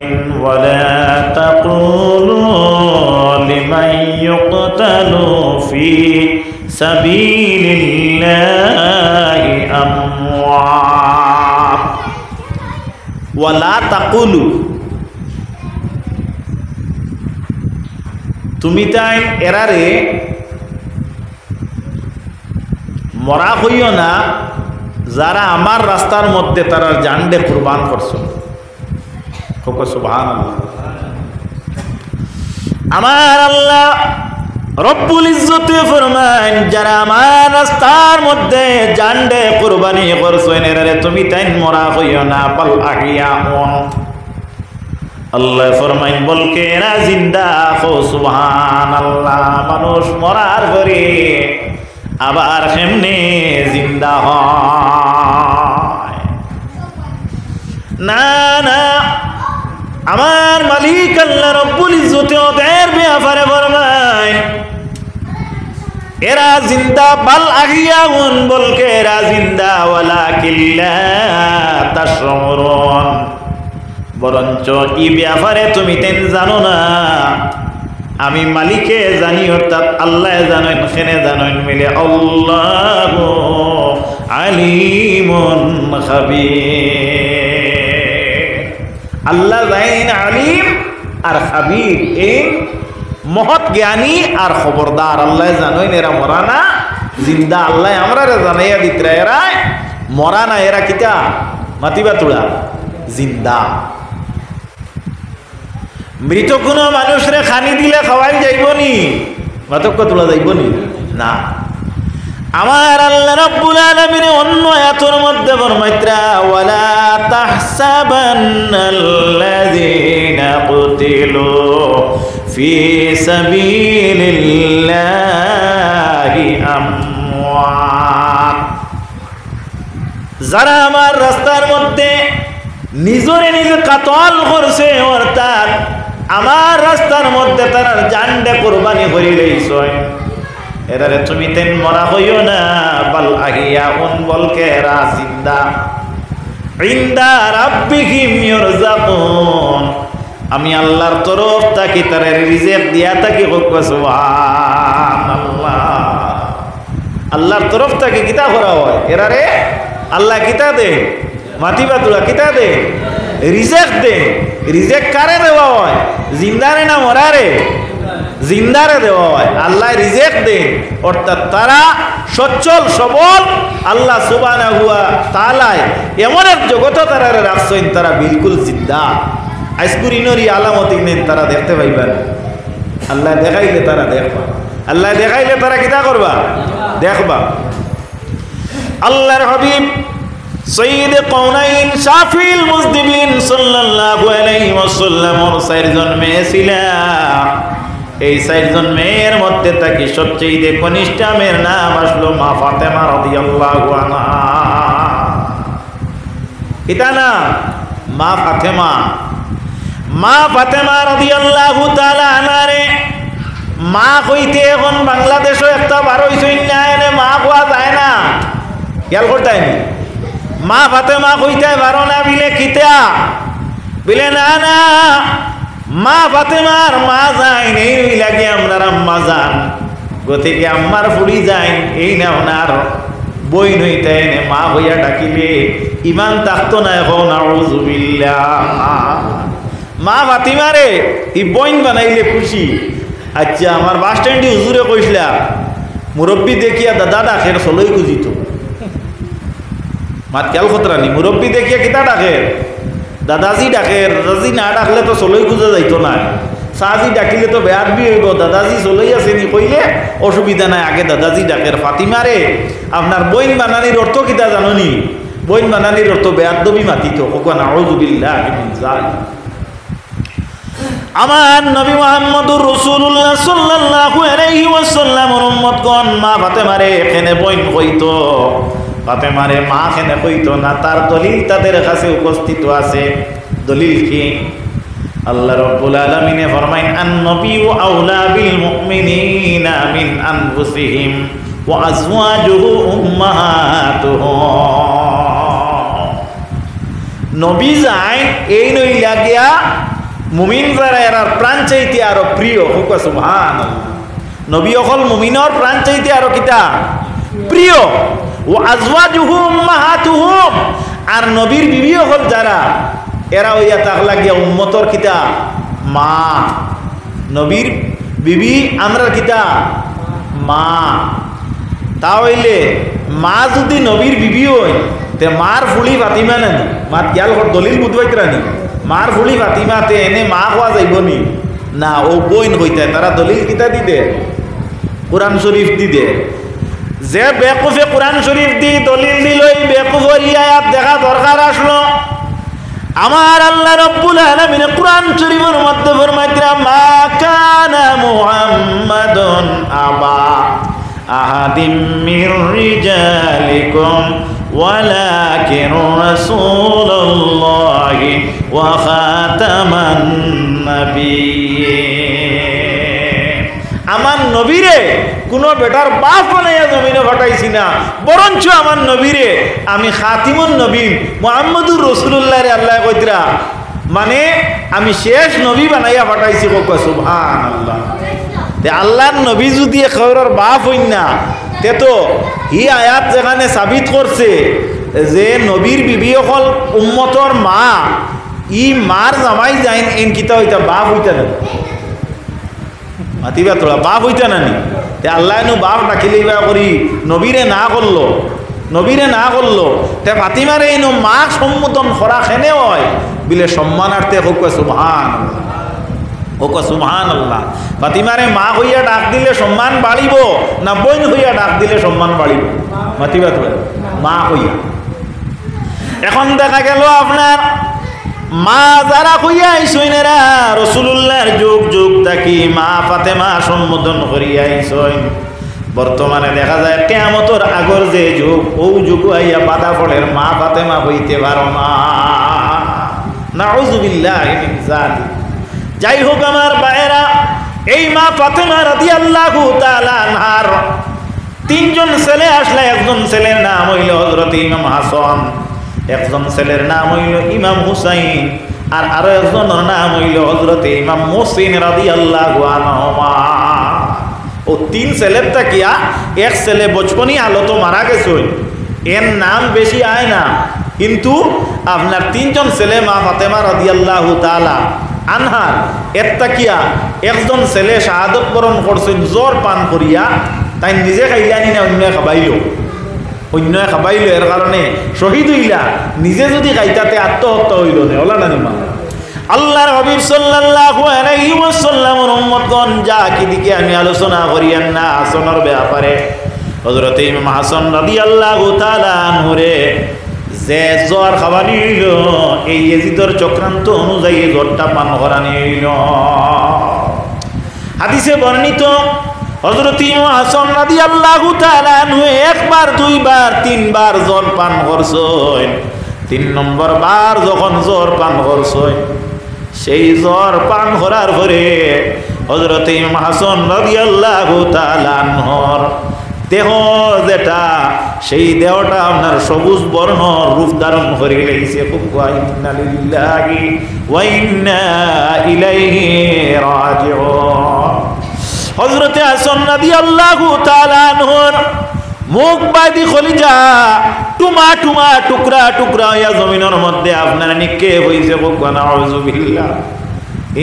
ولا تقولوا لمن يقتل في سبيل الله أموات ولا تقولوا তুমি তাই এরারে মরা হইও না যারা আমার রাস্তার মধ্যে তারা জানডে কুরবান করছো। সুবহানাল্লাহ। আমার আল্লাহ রব্বুল ইজ্জতে ফরমান যারা আমার রাস্তার মধ্যে জানডে কুরবানি করছো এরারে তুমি তাই মরা হইও না বল আহিয়াউন। আল্লাহ ফরমাইন বলকে এরা জিন্দা। সুবহানাল্লাহ। মানুষ মরার পরে আবার কেমনে জিন্দা হয়? না না, আমার মালিক আল্লাহ রব্বুল ইজ্জতে ওদের ব্যাপারে ফরমায় এরা জিন্দা বাল আহিয়াউন বলকে এরা জিন্দা ওয়ালাকিন লা তাশউরুন। বরঞ্চ এই ব্যাপারে তুমি তেন জানো না, আমি মালিকে জানি অর্থাৎ আল্লাহ জানেন। সেনে জানেন মিলে আল্লাহু আলিমুন খাবীর। আল্লাহ জানেন আলিম আর খাবীর, এই মহৎ জ্ঞানী আর খবরদার। আল্লাহ জানেন এরা মরা না জিন্দা। আল্লাহ আমরা জানাইয়া দিতরা এরা মরা না, এরা কিতা মাতিবা তুলা জিন্দা। মৃত কোনো মানুষরে খানি দিলে খাওয়াই যাইব নি? মাতক্য তোলা যাইব নি? না। আমার আল্লাহ রাব্বুল আলামিন অন্য আয়াতের মধ্যে ফরমাইত্রা ওয়ালা তাহসাবান্নাল্লাযীনা কুতিলু ফি সাবিলিল্লাহি আমওয়াত। যারা আমার রাস্তার মধ্যে নিজরে নিজে কাতল করছে অর্থাৎ আমার রাস্তার মধ্যে তারা জানডে কুরবানি করে লইছ এরারে তুমি তেন মরা হইও না বাল আহিয়াউন বলকে এরা জিন্দা ইনদা রাব্বিহিম ইরযাকুন। আমি আল্লাহর তরফ থেকে তারে রিজিক দিয়া থাকি। সুবহানাল্লাহ। আল্লাহর তরফ থেকে কিতা করা হয় এরারে? আল্লাহ কিতা দে? মাতিবা তুলা কিতা দে? রিজেক দে। রিজেক কারে দেওয়া হয়? জিন্দারে না মরারে? জিন্দারে দেওয়া হয়। আল্লাহ রিজেক দে অর্থাৎ তারা সচ্ছল সবল আল্লাহ সুবহানাহু ওয়া তাআলা এমন এক জগত তারা রাখছেন তারা বিলকুল জিন্দা। আইসকুরিনরি আলামত নেন তারা দেখতে পাইবেন। আল্লাহ দেখাইলে তারা দেখবা। আল্লাহ দেখাইলে তারা কিতা করবা? দেখবা। আল্লাহর হাবিব সৈয়দ কওনাইন শাফিউল মুজনিবিন সাল্লাল্লাহু আলাইহি ওয়াসাল্লামের চারজন মেয়ে ছিল। এই চারজন মেয়ের মধ্যে থেকে সবচেয়ে কনিষ্ঠ মেয়ের নাম আসলো মা ফাতেমা রাদিয়াল্লাহু আনহা। এটা না মা ফাতেমা। মা ফাতেমা রাদিয়াল্লাহু তাআলা আনহারে মা কইতে এখন বাংলাদেশও একটা বার হইছই না, এনে মা কোয়া যায় না। খেয়াল করতেনি মা ফাতেমা কইতে পারো না বিলে কিতা বিলে না না মা ফাতেমার মা যাই এই লাগে আমরা আম্মা যান গতিকে আম্মার ফুড়ি যাই এই না ওনার বই নইতে এনে মা হইয়া ডাকিলে ইমান থাকতো না। এখন আউযুবিল্লাহ। মা ফাতিমারে ই বইন বানাইলে খুশি। আচ্ছা আমার বাস স্ট্যান্ডে হুজুরে কইসলা মুরব্বী দেখিয়া দাদা ডাকের চলই খুঁজিত। মাত খেয়াল খতরানি মুরব্বী দেখিয়া কিতা ডাকে? দাদাজি ডাকে। দাদাজি না ডাকলে তো চলই খুঁজে যাইতো না। সাজি ডাকিলে তো বেয়াত বি হইব। দাদাজি চলই আসেনি কইলে অসুবিধা নাই, আগে দাদাজি ডাকের। ফাতিমারে আপনার বইন বানানির অর্থ কিতা জাননি? বইন বানানির অর্থ বেয়াদবি মাতিত। কখন আউযুবিল্লাহ মিন যালিক। আমার নবী মুহাম্মদুর রাসূলুল্লাহ সাল্লাল্লাহু আলাইহি ওয়াসাল্লামের উম্মতগণ মা ফাতেমারে এখানে বইন কইতো, ফাতেমারে মা এখানে কইতো না। তার দলিল তাদের কাছে উপস্থিত আছে। দলিল কি? আল্লাহ রাব্বুল আলামিন ফরমাইন আন-নবিয়্যু আওলা বিল মুমিনিনা মিন আনফুসিহিম ওয়া আজওয়াজুহু উম্মাহাতুহুম। নবী যায় এই নই লাগিয়া মুমিন যারা এরার প্রাণ চাইতে আরো প্রিয় হোক সুবহানাল্লাহ। নবী অকল মুমিনর প্রাণ চাইতে আরো কিতা প্রিয়। ও আজওয়াজুহু উম্মাহাতুহুম, আর নবীর বিবি হল যারা এরা হইয়া তাক লাগিয়া উম্মতর কিতা মা। নবীর বিবি আমরা কিতা মা। তা হইলে মা যদি নবীর বিবি হই তে মার ফুলি ফাতিমা নানি, মার খেয়াল দলিল বুধবাইতরানি, মার ফুলি ফাতিমাতে এনে মা হওয়া যাইব নি না, ও বইন হইতে তারা দলিল কিতা দিদে কোরআন শরীফ দিদে। যে বেকুফে কোরআন শরীফ দি দলিল দিল, এই বেকুফের আয়াত দেখা দরকার আসলো। আমার আল্লাহ রাব্বুল আলামিন কোরআন শরীফের মধ্যে ফরমাইতরা মা কানা মুহাম্মাদুন আবা আহাদিম মির রিজালিকুম ওয়ালাকিন রাসূলুল্লাহি ওয়া খাতামান নাবিয়্যিন। আমার নবীরে কোনো বেটার বাপ বানাইয়া জমিনে ঘটাইছি না, বরঞ্চ আমার নবীরে আমি খাতিমুন নবীন মুহাম্মদুর রাসূলুল্লাহ রে আল্লাহ কইতরা, মানে আমি শেষ নবী বানাইয়া পাঠাইছি। কোক সুবহানাল্লাহ। তে আল্লাহর নবী যদি খবরের বাপ হইন না, তে তো ই আয়াত যেখানে সাবিত করছে যে নবীর বিবি হল উম্মতর মা, ই মার জামাই যাইন এন কিতা হইতা বাপ হইতা না, মাতিবা তোরা বাপ হইতা নানি। তে আল্লাহ নু বাপ ডাকিলে বা করি নবীরে না করলো, নবীরে না করলো, তে ফাতিমারে এনো মা সম্বোধন করা খেনে হয় বিলে সম্মানার্থে হোক সুবহানাল্লাহ, হোক সুবহানাল্লাহ। ফাতিমারে মা হইয়া ডাক দিলে সম্মান বাড়িব না বোন হইয়া ডাক দিলে সম্মান বাড়িব? মাতিবা তোরা মা হইয়া। এখন দেখা গেল আপনার মা যারা হইয়া আইসইনেরা রাসূলুল্লাহর যুগ যুগ থাকি মা ফাতেমা সম্বোধন করিয়া আইসইন। বর্তমানে দেখা যায় কিয়ামতের আগর যে যুগ, ও যুগ আইয়া বাধা পড়ের মা ফাতেমা হইতে পারো না, নাউযুবিল্লাহি মিন যালিক। যাই হোক আমার ভাইয়েরা, এই মা ফাতেমা রাদিয়াল্লাহু তাআলা আনহার তিনজন ছেলে আসলে, একজন ছেলের নাম হইল হযরত ইমাম হাসান, একজন ছেলের নাম হইল ইমাম হুসাইন, আর আরো একজনের নাম হইল হযরত ইমাম মুহসিন রাদিয়াল্লাহু আনহুমা। ও তিন ছেলের তাকিয়া এক ছেলে বচপনি হালত মারা গেছে, এর নাম বেশি আয় না, কিন্তু আপনার তিনজন ছেলে মা ফাতেমা রাদিয়াল্লাহু তাআলা আনহার এর তাকিয়া একজন ছেলে শাহাদত বরণ করছেন জ্বর পান করিয়া, তাই নিজে খাইলানি না অন্য খাবাইল, অন্য খাবাইল, এর কারণে শহীদ হইলা, নিজে যদি খাইতাতে আত্মহত্যা হইল না, ওলা না নিমা। আল্লাহর হাবিব সাল্লাল্লাহু আলাইহি ওয়াসাল্লামের উম্মতগণ যা কি দিকে আমি আলোচনা করিয়ান না হাসানের ব্যাপারে, হযরত ইমাম হাসান রাদিয়াল্লাহু তাআলা আনহুরে যে জ্বর খাওয়ানি হইল, এই ইয়াজিদের চক্রান্ত অনুযায়ী জ্বরটা পান করানি হইল। হাদিসে বর্ণিত হযরত ইমাম হাসান রাদিয়াল্লাহু তাআলা আনহু একবার দুইবার তিনবার জ্বর পান করছেন। 3 নম্বর বার যখন জ্বর পান করছেন, সেই জ্বর পান করার পরে হযরত ইমাম হাসান রাদিয়াল্লাহু তাআলা আনহুর দেহ যেটা, সেই দেহটা আপনার সবুজ বর্ণ রূপ ধারণ করে লইছে। ইন্না লিল্লাহি ওয়া ইন্না ইলাইহি রাজিউন। হযরত হাসান রাদিয়াল্লাহু তাআলা আনহুর মুখ বাদি খলিজা টুমা টুমা টুকরা টুকরা হইয়া জমিনের মধ্যে আপনার নিক্ষেপ হইছে। নাউযুবিল্লাহ,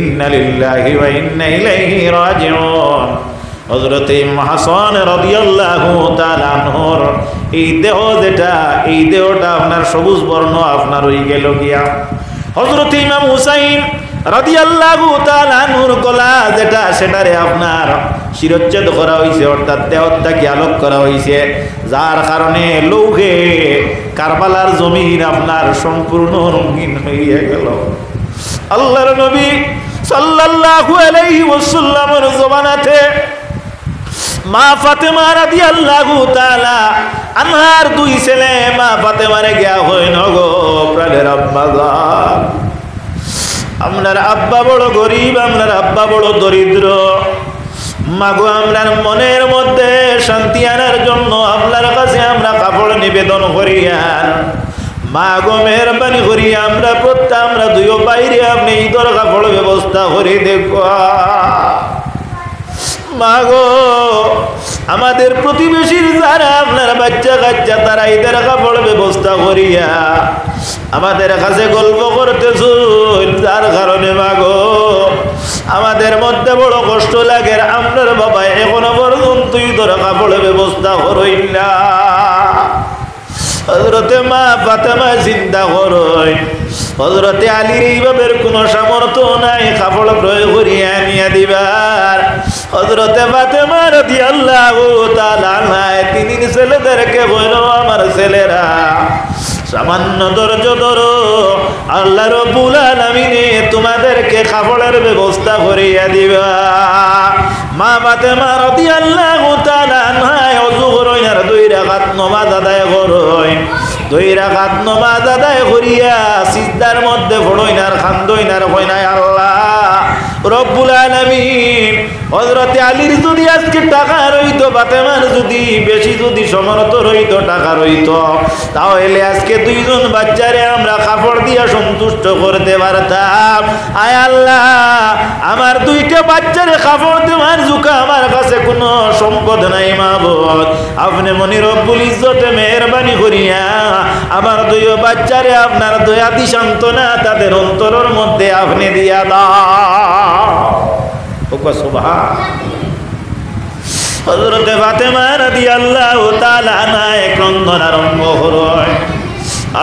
ইন্না লিল্লাহি ওয়া ইন্না ইলাইহি রাজিউন। হযরত হাসান রাদিয়াল্লাহু তাআলা আনহুর এই দেহ যেটা, এই দেহটা আপনার সবুজ বর্ণ আপনার হই গেল গিয়া। হযরত ইমাম হুসাইন রাদিয়াল্লাহু তাআলা আনহুর গলা যেটা, সেটারে আপনার শিরচ্ছেদ করা হইছে, অর্থাৎ দেহটাকে আলোক করা হইছে, যার কারণে লৌহে কারবালার জমিন আপনার সম্পূর্ণ রঙিন হইয়া গেল। আল্লাহর নবী সাল্লাল্লাহু আলাইহি ওয়াসাল্লামের জমানাতে মা ফাতেমা রাদিয়াল্লাহু তাআলা আনহার দুই ছেলে মা ফাতেমারে গিয়া হইন গো প্রাণের আব্বা যান, আপনার আব্বা বড় গরিব, আপনার আব্বা বড় দরিদ্র, মাগো আমরার মনের মধ্যে শান্তি আনার জন্য আপনার কাছে আমরা কাপড় নিবেদন করিয়ান। মা গো মেহরবানি করি আমরা আমরা দুইও বাইরে আপনি ঈদের কাপড় ব্যবস্থা করে দেখো মা গো আমাদের প্রতিবেশীর যারা আপনার বাচ্চা কাচ্চা তারা ঈদের কাপড় ব্যবস্থা করিয়া আমাদের কাছে গল্প করতেছুন যার কারণে মা গো আমাদের মধ্যে বড় কষ্ট লাগে আপনার বাবা এখনো পর্যন্ত ঈদের কাপড় ব্যবস্থা করই না হযরতে মা ফাতেমা চিন্তা করেন হযরতে আলীর এইভাবে কোনো সামর্থ্য নাই কাপড় প্রয়োগ করিয়া আনিয়া দিবার হযরতে ফাতেমা রাদিয়াল্লাহু তাআলা আনহা তিনি ছেলেদেরকে বলল আমার ছেলেরা সামান্য ধৈর্য ধরো আল্লাহ রাব্বুল আলামিনে তোমাদেরকে কাপড়ের ব্যবস্থা করিয়া দিবা মা ফাতেমা রাদিয়াল্লাহু তাআলা আনহা ওযু করেন আর 2 রাকাত নামাজ আদায় করেন 2 রাকাত নামাজ আদায় করিয়া সিজদার মধ্যে পড়েন আর কান্দইন আর কইন আল্লাহ রব্বুল আলামিন হযরতে আলীর যদি আজকে টাকা রইতো ফাতেমার যদি বেশি যদি সমর্থ রইতো টাকা রইতো তাহলে আজকে 2 জন বাচ্চারে আমরা কাপড় দিয়া সন্তুষ্ট করতে পারতাম আয় আল্লাহ আমার 2টা বাচ্চারে কাপড় দেওয়ার জুকা আমার কাছে কোনো সম্পদ নাই মাবুদ আপনি মনি রব্বুল ইজ্জতে মেহেরবানি করিয়া আমার 2 বাচ্চারে আপনার দয়া দি সান্ত্বনা তাদের অন্তরের মধ্যে আপনি দিয়া দাও সুবহান হযরতে ফাতেমা রাদিয়াল্লাহু তাআলা আনহা ক্রন্দন আরম্ভ করেন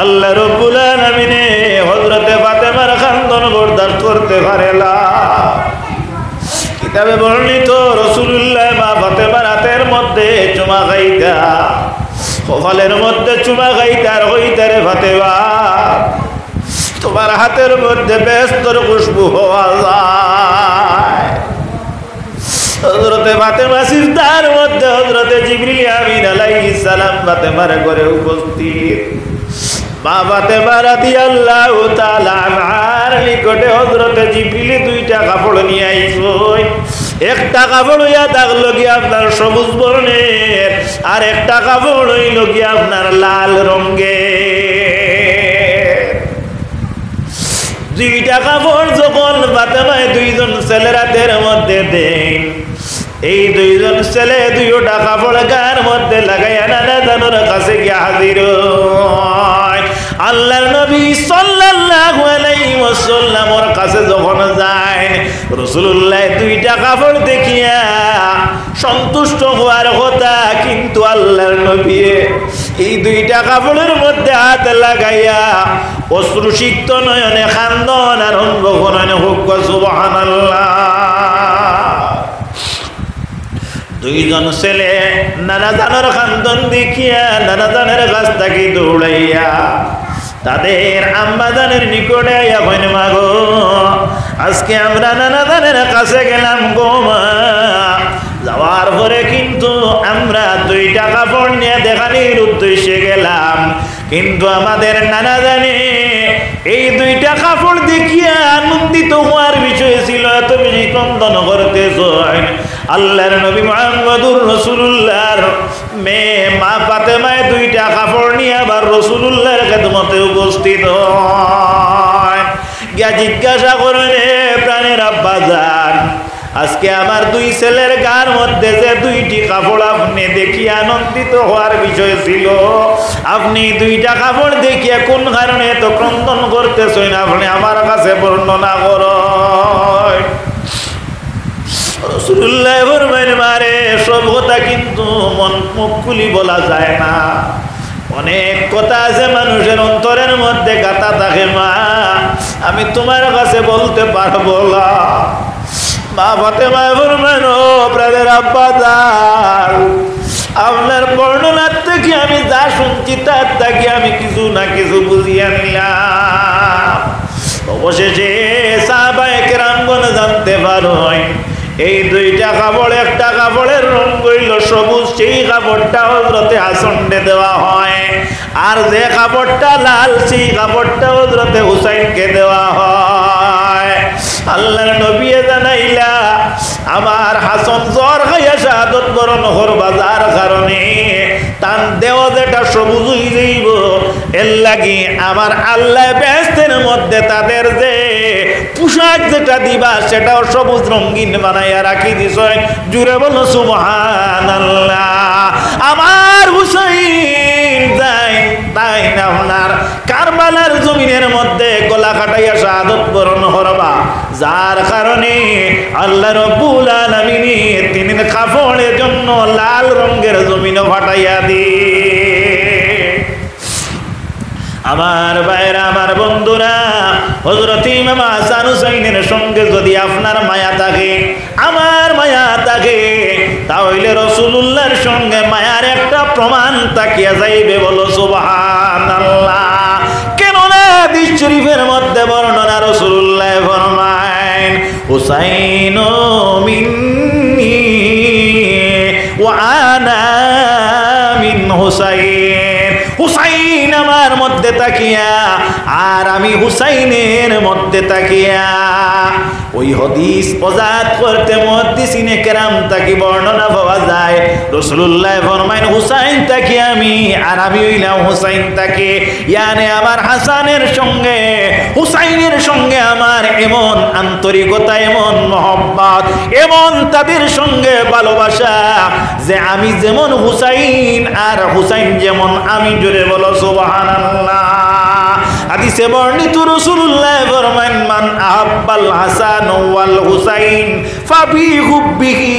আল্লাহ রাব্বুল আলামিন হযরতে ফাতেমার কান্দন বরদাস্ত করতে পারে না কিতাবে বর্ণিত রাসূলুল্লাহ মা ফাতেমার হাতের মধ্যে চুমা খাইতা কপালের মধ্যে চুমা খাইতা আর হইতারে ফাতেমা তোমার হাতের মধ্যে বেস্তর খুশবু হওয়া যায় হযরতে ফাতেমা সিজদার মধ্যে হযরতে জিবরিল আমিন আলাইহিস সালাম ফাতেমার ঘরে উপস্থিত মা ফাতেমা রাদিয়াল্লাহু তাআলা আনহার নিকটে হযরতে জিবরিল 2টা কাপড় নিয়ে আইছেন একটা কাপড় ইয়া দাগ লগিয়া আপনার সবুজ বর্ণের আর একটা কাপড় হইল গিয়া আপনার লাল রঙের 2টা কাপড় যখন ফাতেমায় 2 জন ছেলের হাতের মধ্যে দেন এই 2 জন ছেলে 2টা কাপড় গায়ের মধ্যে লাগাইয়া নানা জানোর কাছে গিয়া হাজির হয় আল্লাহর নবী সাল্লাল্লাহু আলাইহি ওয়াসাল্লামের কাছে যখন যায় রাসূলুল্লাহ 2টা কাপড় দেখিয়া সন্তুষ্ট হওয়ার কথা কিন্তু আল্লাহর নবী এই 2টা কাপড়ের মধ্যে হাত লাগাইয়া অশ্রুসিক্ত নয়নে কান্দন আরম্ভ করেন হুক সুবহানাল্লাহ 2 জন ছেলে নানা জানের কান্দন দেখিয়া নানা জানের কাছ থেকে দৌড়াইয়া তাদের আম্মা জানের নিকটে আইয়া কইন মা গো আজকে আমরা নানা জানের কাছে গেলাম গো মা যাওয়ার পরে কিন্তু আমরা 2টা কাপড় নিয়ে দেখানির উদ্দেশ্যে গেলাম কিন্তু আমাদের নানা জানে এই 2টা কাপড় দেখিয়া আনন্দিত হওয়ার বিষয় ছিল এত বেশি ক্রন্দন করতেছেন আল্লাহর নবী মুহাম্মদুর রাসূলুল্লাহর মেয়ে মা ফাতেমায় 2টা কাপড় নিয়ে আবার রাসূলুল্লাহর খেদমতে উপস্থিত হয় গিয়া জিজ্ঞাসা করেন প্রাণের আব্বা জান আজকে আমার 2 ছেলের গার মধ্যে যে 2টি কাপড় আপনি দেখিয়া আনন্দিত হওয়ার বিষয় ছিল আপনি 2টা কাপড় দেখিয়া কোন কারণে এত ক্রন্দন করতেছেন আপনি আমার কাছে বর্ণনা করুন রাসূলুল্লাহ ফরমাইলেন মারে সব কথা কিন্তু মন মুখ খুলি বলা যায় না অনেক কথা আছে মানুষের অন্তরের মধ্যে গাঁথা থাকে মা আমি তোমার কাছে বলতে পারবো না মা ফাতেমা ফরমাইল প্রাণের আব্বা জান আপনার বর্ণনার থেকে আমি যা শুনছি তার থেকে আমি কিছু না কিছু বুঝিয়ে নিলাম অবশেষে সাহাবায়ে কেরামগণ জানতে পারেন এই 2টা কাপড় একটা কাপড়ের রং হইল সবুজ সেই কাপড়টা হযরতে হাসানকে দেওয়া হয় আর যে কাপড়টা লাল সেই কাপড়টা হযরতে হুসাইনকে দেওয়া হয় আল্লাহর নবী জানাইলা আমার হাসান জ্বর খাইয়া শাহাদত বরণ করবা যার কারণে তার দেহ যেটা সবুজ হয়ে যাইব এর লাগি আমার আল্লাহ বেহেশতের মধ্যে তাদের যে পোশাক যেটা দিবা সেটাও সবুজ রঙিন বানাইয়া রাখি দিছে। জুড়ে বলো সুবহানাল্লাহ। আমার হুসাইন যাই তাই না আপনার কারবালার জমিনের মধ্যে গলা কাটাইয়া শাহাদত বরণ করবা, যার কারণে আল্লাহ রাব্বুল আলামিন তিনি কাফনের জন্য লাল রঙের জমিনও ফাটাইয়া দি। আমার ভাইরা, আমার বন্ধুরা, হযরত ইমাম হাসান হুসাইনের সঙ্গে যদি আপনার মায়া থাকে, আমার মায়া থাকে, তাহলে রাসূলুল্লাহর সঙ্গে মায়ার একটা প্রমাণ তাকিয়া যাইবে। বলো সুবহানাল্লাহ। কেননা হাদিস শরীফের মধ্যে বর্ণনা রাসূলুল্লাহ ফরমায়েন, হুসাইনু মিন্নি ওয়া আনা মিন হুসাইন। হুসাইন আমার মধ্যে তাকিয়া আর আমি হুসাইনের মধ্যে তাকিয়া। ওই হাদিস প্রজাত করতে মুহাদ্দিসিনে কেরাম তাকি বর্ণনা পাওয়া যায়। রাসূলুল্লাহ ফরমায়েন, হুসাইন তাকি আমি আর আমি হইলাম হুসাইন তাকি। ইয়ানি আমার হাসানের সঙ্গে হুসাইনের সঙ্গে আমার এমন আন্তরিকতা, এমন মহব্বত, এমন তাদের সঙ্গে ভালোবাসা যে আমি যেমন হুসাইন আর হুসাইন যেমন আমি। জোরে বলো সুবহানাল্লাহ। হাদিসে বর্ণিত রাসূলুল্লাহ ফরমান, মান আহাব্বাল হাসান ওয়াল হুসাইন ফাবি হুব্বিহি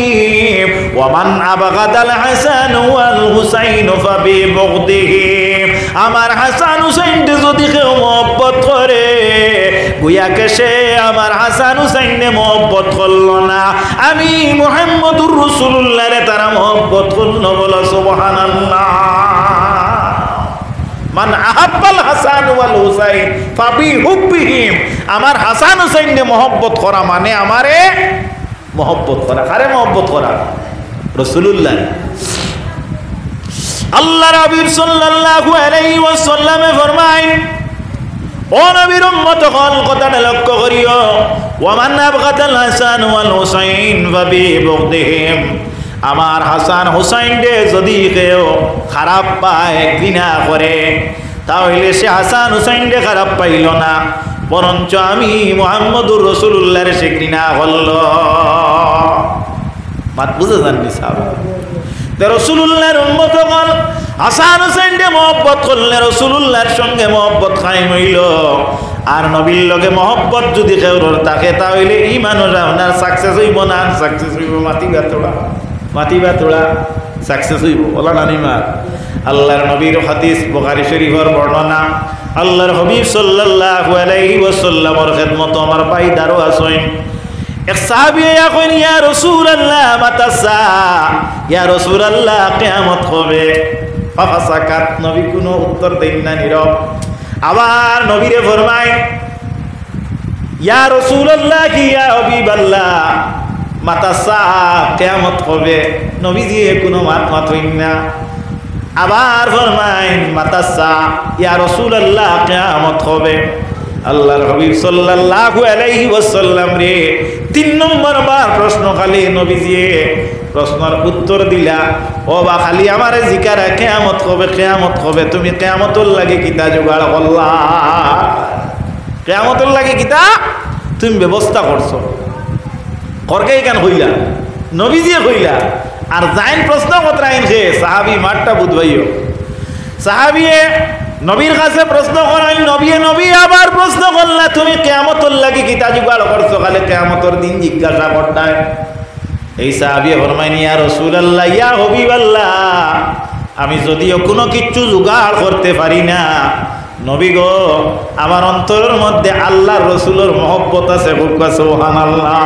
ওয়া মান আবগাদাল হাসান ওয়াল হুসাইন ফাবি বুগদিহি। আমার হাসান হুসাইনকে যদি কেউ মহব্বত করে, গুয়াকে সে আমার হাসান হুসাইনে মহব্বত করলো না, আমি মুহাম্মদুর রাসূলুল্লাহরে তারা মহব্বত করলো। বলো সুবহানাল্লাহ। মান আহাব্বাল হাসান ওয়াল হুসাইন ফাবি হুব্বিহিম। আমার হাসান হুসাইনকে মহব্বত করা মানে আমারে মহব্বত করা। কারে মহব্বত করা? রাসূলুল্লাহ। আল্লাহ রাব্বুল সাল্লাল্লাহু আলাইহি ওয়াসাল্লামে ফরমায়, ও নবীর উম্মতগণ কথাটা লক্ষ্য করিও, ওয়া মান আবগাদাল হাসান ওয়াল হুসাইন ফাবি বুগদিহিম। আমার হাসান হুসাইনকে যদি কেউ খারাপ পায়, ঘৃণা করে, তাহলে সে হাসান হুসাইনকে খারাপ পাইল না, বরঞ্চ আমি মুহাম্মদুর রাসূলুল্লাহর সে ঘৃণা করল। মাত বুঝে জাননি সাহাবা। রাসূলুল্লাহর উম্মতগণ হাসান হুসাইনকে মহব্বত করলে রাসূলুল্লাহর সঙ্গে মহব্বত কায়েম হইল। আর নবীর লগে মহব্বত যদি কেউ থাকে, তাহলে এই মানুষ আপনার সাকসেস হইব না, সাকসেস হইব মাতি বা তোড়া সাকসেস হইব। ওলা নানিমা আল্লাহর নবীর হাদিস বুখারী শরীফের বর্ণনা। আল্লাহর হাবিব সাল্লাল্লাহু আলাইহি ওয়াসাল্লামের খিদমত আমার ভাই দারো আছেন। এক সাহাবী কইন, ইয়া রাসূলুল্লাহ মাতা সা, ইয়া রাসূলুল্লাহ কিয়ামত কবে? ফাসাকাত, নবী কোনো উত্তর দেন না, নীরব। আবার নবীরে ফরমায়, ইয়া রাসূলুল্লাহ কি ইয়া হাবিবাল্লাহ মাতা সা, কিয়ামত কবে? নবীজি কোনো মাত হইন না। আবার ফরমাইন, মাতা সা, ইয়া রাসূলুল্লাহ কিয়ামত কবে? আল্লাহর হাবিব সাল্লাল্লাহু আলাইহি ওয়াসাল্লাম রে 3 নম্বর বার প্রশ্ন খালি নবীজি প্রশ্নের উত্তর দিলা, ও বা খালি আমারে জিকারা কিয়ামত কবে, কিয়ামত কবে? তুমি কিয়ামতের লাগি কিতা জোগাড় করলা? কিয়ামতের লাগি কিতা তুমি ব্যবস্থা করছো? করকে কেন হইলা? নবীজি হইলা। আর যাইন প্রশ্ন কতরাইন সে সাহাবী মাঠটা বুঝবাইও। সাহাবিয়ে নবীর কাছে প্রশ্ন করেন, নবী আবার প্রশ্ন করলা, তুমি কিয়ামতের লাগি কিতা জোগাড় করছো? খালি কিয়ামতের দিন জিজ্ঞাসা করতাই। এই সাহাবী ফরমাইন, ইয়া রাসূলুল্লাহ ইয়া হাবিবাল্লাহ, আমি যদিও কোনো কিচ্ছু জোগাড় করতে পারি না, নবী গো আমার অন্তরের মধ্যে আল্লাহর রাসূলের মহব্বত আছে। সুবহানাল্লাহ।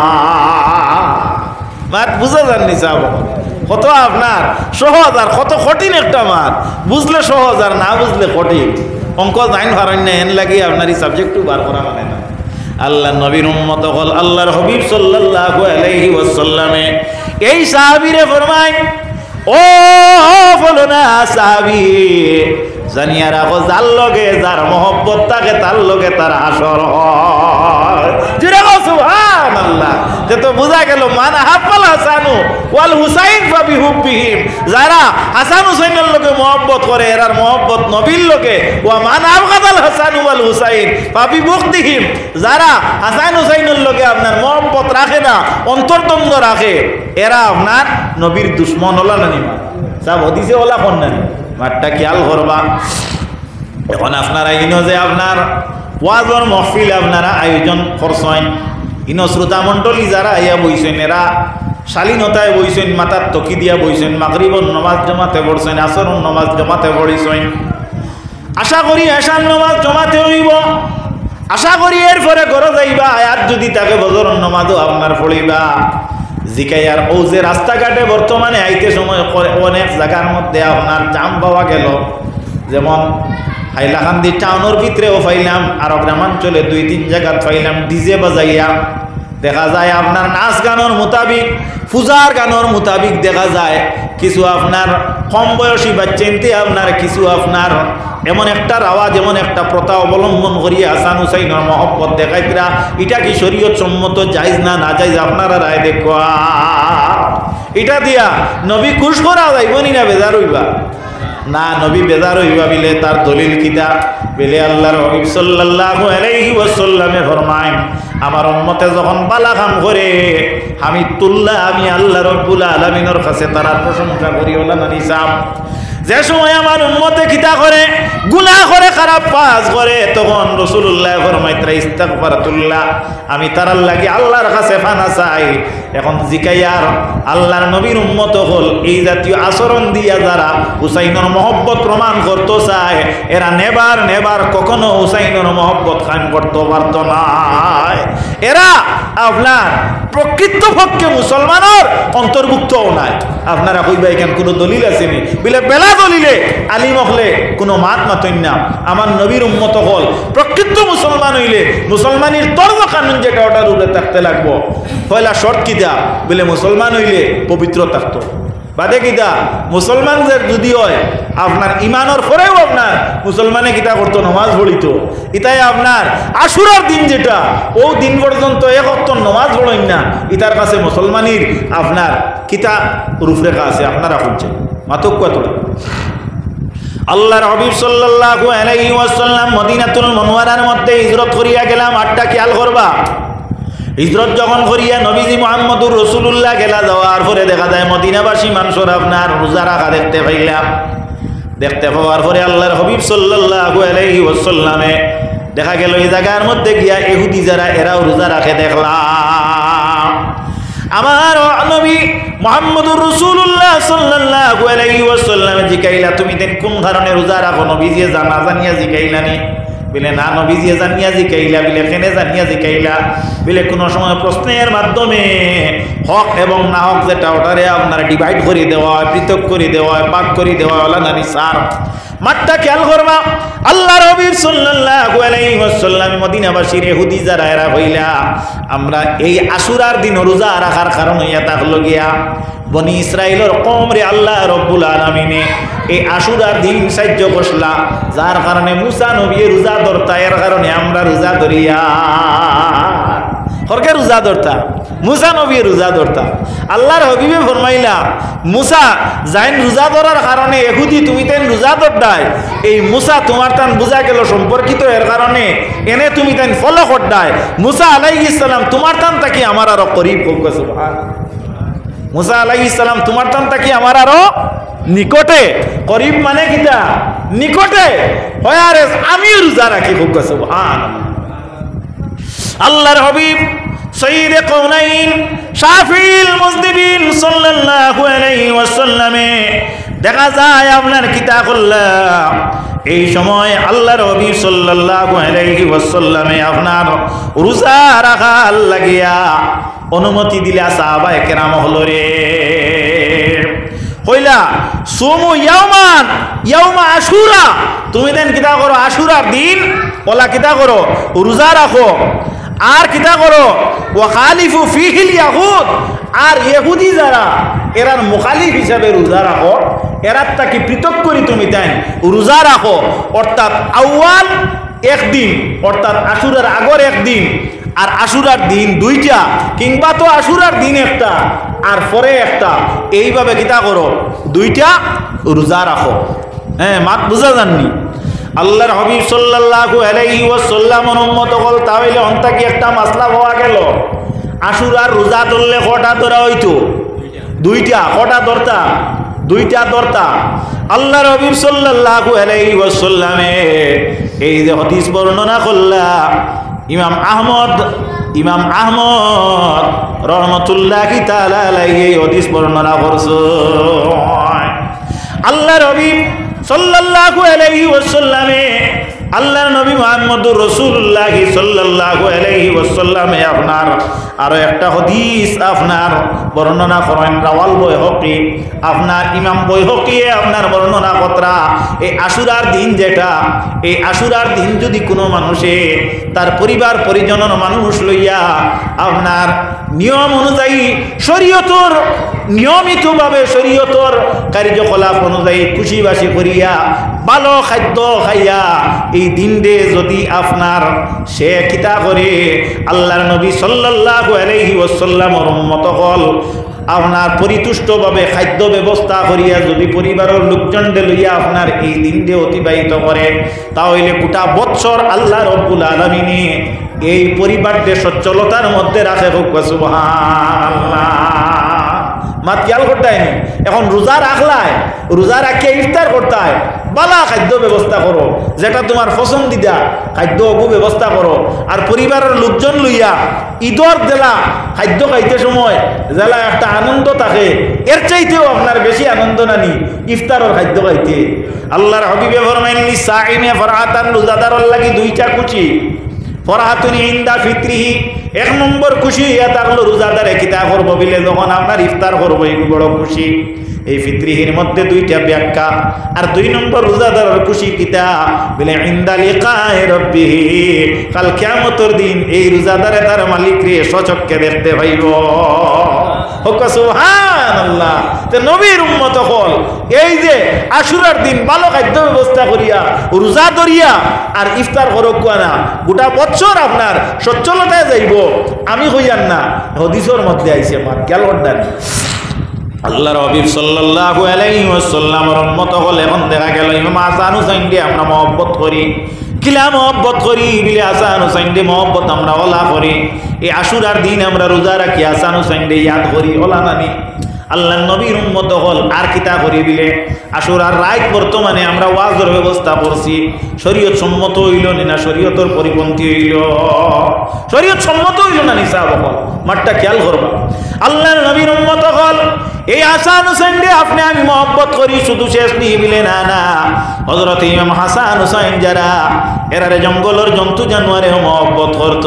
মাত বুঝা যাননি সাহেব? কত আপনার সহজ আর কত কঠিন একটা মাত। বুঝলে সহজ আর না বুঝলে কঠিন। অঙ্ক জাইন পারেন না, এন লাগি আপনার এই সাবজেক্টও বার করা মানে না। আল্লাহ নবীর উম্মত হল আল্লাহর হাবিব সাল্লাল্লাহু আলাইহি ওয়াসাল্লামে এই সাহাবীরে ফরমায়, ও বলো না সাহাবী, জানিয়া রাখো যার লগে যার মহব্বত থাকে তার লগে তার আসর হয়। সুবহানাল্লাহ। যে তো বোঝা গেল মান আহাব্বাল হাসানু ওয়াল হুসাইন ফাবিহুব্বিহিম, যারা হাসান হুসাইনের লোকে মহব্বত করে এরার মহব্বত নবীর লোকে। ওয়া মান আবগাদাল হাসানু ওয়াল হুসাইন ফাবিবুগদিহিম, যারা হাসান হুসাইনের লোকে আপনার মহব্বত রাখে না, অন্তর্দ্বন্দ্ব রাখে, এরা আপনার নবীর দুশ্মন হলা না নিমা সব হদিসে ওলা কোন না মাঠটা খেয়াল করবা। এখন আপনারা ইনো যে আপনার ওয়াজর মহফিল আপনারা আয়োজন করছেন, ইনো শ্রোতা মণ্ডলী যারা আইয়া বইছেন এরা শালীনতায় বইছেন, মাথার তকি দিয়া বইছেন, মাগরিবর নমাজ জমাতে পড়ছেন, আসরর নমাজ জমাতে পড়িছেন। আশা করি এশার নমাজ জমাতে হইব, আশা করি এরপরে ঘরে যাইবা, আয়াত যদি তাকে বজর নমাজও আপনার পড়িবা। জিকাইয়ার ও যে রাস্তাঘাটে বর্তমানে আইতে সময় অনেক জায়গার মধ্যে আপনার জাম পাওয়া গেল, যেমন হাইলাকান্দি টাউনের ভিতরেও পাইলাম, আর গ্রামাঞ্চলে 2-3 জায়গায় পাইলাম ডিজে বাজাইয়া। দেখা যায় আপনার নাচ গানের মোতাবিক, পূজার গানের মোতাবিক দেখা যায় কিছু আপনার কম বয়সী বাচ্চাইতে আপনার কিছু আপনার এমন একটা আওয়াজ, এমন একটা প্রথা অবলম্বন করিয়া হাসান হুসাইনের মহব্বত দেখাইতরা। এটা কি শরীয়ত সম্মত, জায়েজ না না জায়েজ আপনারা রায় দেখবা। এটা দিয়া নবী খুশ করা যাইবনি না বেজার হইবা না? নবী বেজার হইবা বিলে তার দলিল কিতা বেলে আল্লাহর হাবিব সাল্লাল্লাহু আলাইহি ওয়াসাল্লামে ফরমায়, আমার উম্মতে যখন বালা কাম করে হামিদুল্লাহ, আমি আল্লাহ রাব্বুল আলামিনের কাছে তার প্রশংসা করি। ওলা না নিসাব, যে সময় আমার উম্মতে কিতা করে, গুনাহ করে, খারাপ কাজ করে, তখন রাসূলুল্লাহ ফরমাইতরা ইস্তিগফারতুল্লাহ, আমি তার লাগি আল্লাহর কাছে ফানা চাই। এখন জিকাইয়ার আল্লাহর নবীর উম্মত হল এই জাতীয় আচরণ দিয়া যারা হুসাইনের মহব্বত প্রমাণ করতে চায়, এরা নেবার কখনো হুসাইনের মহব্বত খান করতে পারত না। এরা আপনার প্রকৃতপক্ষে মুসলমানের অন্তর্ভুক্তও নাই। আপনারা কইবা এখানে কোনো দলিল আসেনি বলে বেলা দলিলে আলিম হলে কোনো মাত মাতইন না। আমার নবীর উম্মত হল প্রকৃত মুসলমান হইলে মুসলমানের তর্ক কানুন যেটা ওটার উপরে থাকতে লাগবো। পয়লা শর্ত কিতা বলে মুসলমান হইলে পবিত্র থাকতো, বাদে কিতা মুসলমান যে যদি হয় আপনার ইমানের পরেও আপনার মুসলমানে কিতা করতো, নমাজ পড়িত। ইতাই আপনার আশুরার দিন যেটা, ও দিন পর্যন্ত এক ওয়াক্ত নমাজ পড়েন না, ইতার কাছে মুসলমানের আপনার কিতা রূপরেখা আছে আপনারা খুঁজছেন মাতক কত। আল্লাহর হাবিব সাল্লাল্লাহু আলাইহি ওয়াসাল্লাম মদিনাতুল মুনাওয়ারার মধ্যে হিজরত করিয়া গেলাম। আটটা খেয়াল করবা, হিজরত যখন করিয়া নবীজি মুহাম্মদুর রাসূলুল্লাহ গেলা, যাওয়ার পরে দেখা যায় মদিনাবাসী মানুষের আপনার রোজা রাখা দেখতে পাইলাম। দেখতে পাওয়ার পরে আল্লাহর হাবিব সাল্লাল্লাহু আলাইহি ওয়াসাল্লামে দেখা গেল এই জায়গার মধ্যে গিয়া ইহুদি যারা এরাও রোজা রাখে দেখলাম। আমার নবী মুহাম্মদুর রাসূলুল্লাহ সাল্লাল্লাহু আলাইহি ওয়াসাল্লাম জিকাইলা, তুমি দেন কোন কারণে রোজা রাখো? নবীজি জানা জানিয়া জিকাইলানি বলে না, নবীজি জানিয়া জিকাইলা বলে কেনে জানিয়া জিকাইলা বলে কোন সময় প্রশ্নের মাধ্যমে হক এবং না হক যেটা ওটারে আপনার ডিভাইড করে দেওয়া হয়, পৃথক করে দেওয়া হয়, ভাগ করে দেওয়া হলো না নিসার। মাঠটা খেয়াল করবা, আল্লাহর হাবিব সাল্লাল্লাহু আলাইহি ওয়াসাল্লাম মদিনাবাসীর ইহুদি যারা এরা হইলা আমরা এই আশুরার দিন রোজা রাখার কারণ হইয়া থাকলো গিয়া বনি ইসরাইলের কওম রে আল্লাহ রাব্বুল আলামিনে এই আশুরার দিন সাহায্য করলা, যার কারণে মুসা নবী রোজা ধরতা, এর কারণে আমরা রোজা ধরিয়া হরকে রোজা ধরতা, মুসা নবী রোজা ধরতা। আল্লাহর হাবিবে ফরমাইলা মুসা যাইন রোজা ধরার কারণে ইহুদি তুমি তেন রোজা ধরদাই, এই মুসা তোমার তান বুঝা গেল সম্পর্কিত, এর কারণে এনে তুমি তেন ফলো করদাই। মুসা আলাইহিস সালাম তোমার তান তাকি আমার আরো করিব হোক। সুবহানাল্লাহ, মুসা আলাইহিস সালাম তোমার তান তাকি আমার আরো নিকটে, করিব মানে কিটা নিকটে হয়, আর আমি রোজা রাখি হোক। সুবহানাল্লাহ। আল্লাহর হাবিব সাইয়্যিদে কাউনাইন শাফিউল মুজনিবিন সাল্লাল্লাহু আলাইহি ওয়াসাল্লামে দেখা যায় আপনার কিতা করলাম এই সময় আল্লাহর হাবিব সাল্লাল্লাহু আলাইহি ওয়াসাল্লামে আপনার রোজা রাখার লাগিয়া অনুমতি দিলা সাহাবায়ে কেরাম হলো রে কইলা সুমু ইয়াওমান ইয়াওমা আশুরা, তুমি দেন কিতা করো আশুরার দিন ওলা কিতা করো রোজা রাখো, আর কিতা করো ওয়া খালিফু ফিহিল ইয়াহুদ, আর ইহুদি যারা এরার মুখালিফ হিসাবে রোজা রাখো, এরার তাকে পৃথক করি তুমি তাই রোজা রাখো। অর্থাৎ আউয়াল একদিন অর্থাৎ আশুরার আগর একদিন আর আশুরার দিন দুইটা, কিংবা তো আশুরার দিন একটা আর পরে একটা, এইভাবে কিতা করো, দুইটা রোজা রাখো। হ্যাঁ, মাত বুঝা যাননি? আল্লাহর হাবিব সাল্লাল্লাহু আলাইহি ওয়াসাল্লামের উম্মত হল, তাহলে অন্তা কি একটা মাসলা হওয়া গেল, আশুরার রোজা ধরলে কটা ধরা হইতো? দুইটা। কটা ধরতা? দুইটা ধরতা। আল্লাহর হাবিব সাল্লাল্লাহু আলাইহি ওয়াসাল্লামে এই যে হাদিস বর্ণনা করলা, ইমাম আহমদ রহমতুল্লাহি তাআলা আলাইহি এই হাদিস বর্ণনা করছে। আল্লাহর হাবিব সাল্লাল্লাহু আলাইহি ওয়াসাল্লামে, আল্লাহর নবী মুহাম্মদুর রাসূলুল্লাহ সাল্লাল্লাহু আলাইহি ওয়াসাল্লামে আপনার আরো একটা হাদিস আপনার বর্ণনা করেন, রাওয়াল বাইহাকি, আপনার ইমাম বাইহাকি আপনার বর্ণনা কতরা, এই আশুরার দিন যেটা, এই আশুরার দিন যদি কোনো মানুষে তার পরিবার পরিজনের মানুষ লইয়া আপনার নিয়ম অনুযায়ী শরীয়তর নিয়মিতভাবে শরীয়তর কার্যকলাপ অনুযায়ী খুশিবাসী করিয়া ভালো খাদ্য খাইয়া এই দিনরে যদি আপনার সে কিতা করে, আল্লাহর নবী সাল্লাল্লাহু আলাইহি ওয়াসাল্লামের উম্মত হল আপনার পরিতুষ্টভাবে খাদ্য ব্যবস্থা করিয়া যদি পরিবারের লোকজনকে লইয়া আপনার এই দিনরে অতিবাহিত করে, তাহলে গোটা বৎসর আল্লাহ রব্বুল আলামিনে এই পরিবারদের সচ্ছলতার মধ্যে রাখে। সুবহানাল্লাহ। মাত খেয়াল করতাই নি? এখন রোজা রাখলাই, রোজা রাখিয়ে ইফতার করতাই, বালা খাদ্য ব্যবস্থা করো, যেটা তোমার পছন্দিদা খাদ্য ব্যবস্থা করো। আর পরিবারের লোকজন লইয়া ঈদর জেলা খাদ্য খাইতে সময় জেলা একটা আনন্দ থাকে, এর চাইতেও আপনার বেশি আনন্দ নানি ইফতারের খাদ্য খাইতে। আল্লাহর হাবিবে ফরমাইন, লিসাইমে ফরহাতান, রোজাদারর লাগি দুইটা খুশি। ফরহাতুন ইনদা ফিত্রিহি, এক নম্বর খুশি ইয়া থাকলো রোজাদারে কিতা করবো বলে যখন আপনার ইফতার করবো, এই বড় খুশি। এই ফিত্রিহির মধ্যে দুইটা ব্যাখ্যা। আর দুই নম্বর রোজাদারের খুশি কিতা বলে, ইনদা লিকায়ে রাব্বিহি, কাল কিয়ামতের দিন এই রোজাদারে তার মালিক রে সচক্ষে দেখতে পাইব। সুবহানাল্লাহ। তে নবীর উম্মত হল এই যে আশুরার দিন ভালো খাদ্য ব্যবস্থা করিয়া রোজা ধরিয়া আর ইফতার করক না, গোটা বছর আপনার সচ্ছলতায় যাইব। আমি হইয়ান না, হাদিসের মধ্যে আইছে মাত গেল অর্ডার। আল্লাহর হাবিব সাল্লাল্লাহু আলাইহি ওয়াসাল্লামের উম্মত হল এখন দেখা গেল ইমাম হাসান হুসাইন দিয়ে আমরা মহব্বত করি। কিলা মহব্বত করি বলে হাসান হুসাইন দিয়ে মহব্বত আমরা ওলা করি। এই আশুরার দিন আমরা রোজা রাখি, হাসান হুসাইন দিয়ে ইয়াদ করি, ওলা নানি। আল্লাহ নবীর উম্মত হল আর কিতা করি বিলে আশুরার রাত বর্তমানে আমরা ওয়াজের ব্যবস্থা করছি, শরীয়ত সম্মত হইল না শরীয়তের পরিপন্থী হইল, শরীয়ত সম্মত হইল না নিসা হল, মাঠটা খেয়াল করবা। আল্লাহর নবীর উম্মত হল এই হাসান হুসাইন রে আপনি আমি মহব্বত করি, শুধু শেষ নিয়ে বিলে না না, হযরত ইমাম হাসান হুসাইন যারা এরারে জঙ্গলের জন্তু জানোয়ারে মহব্বত করত,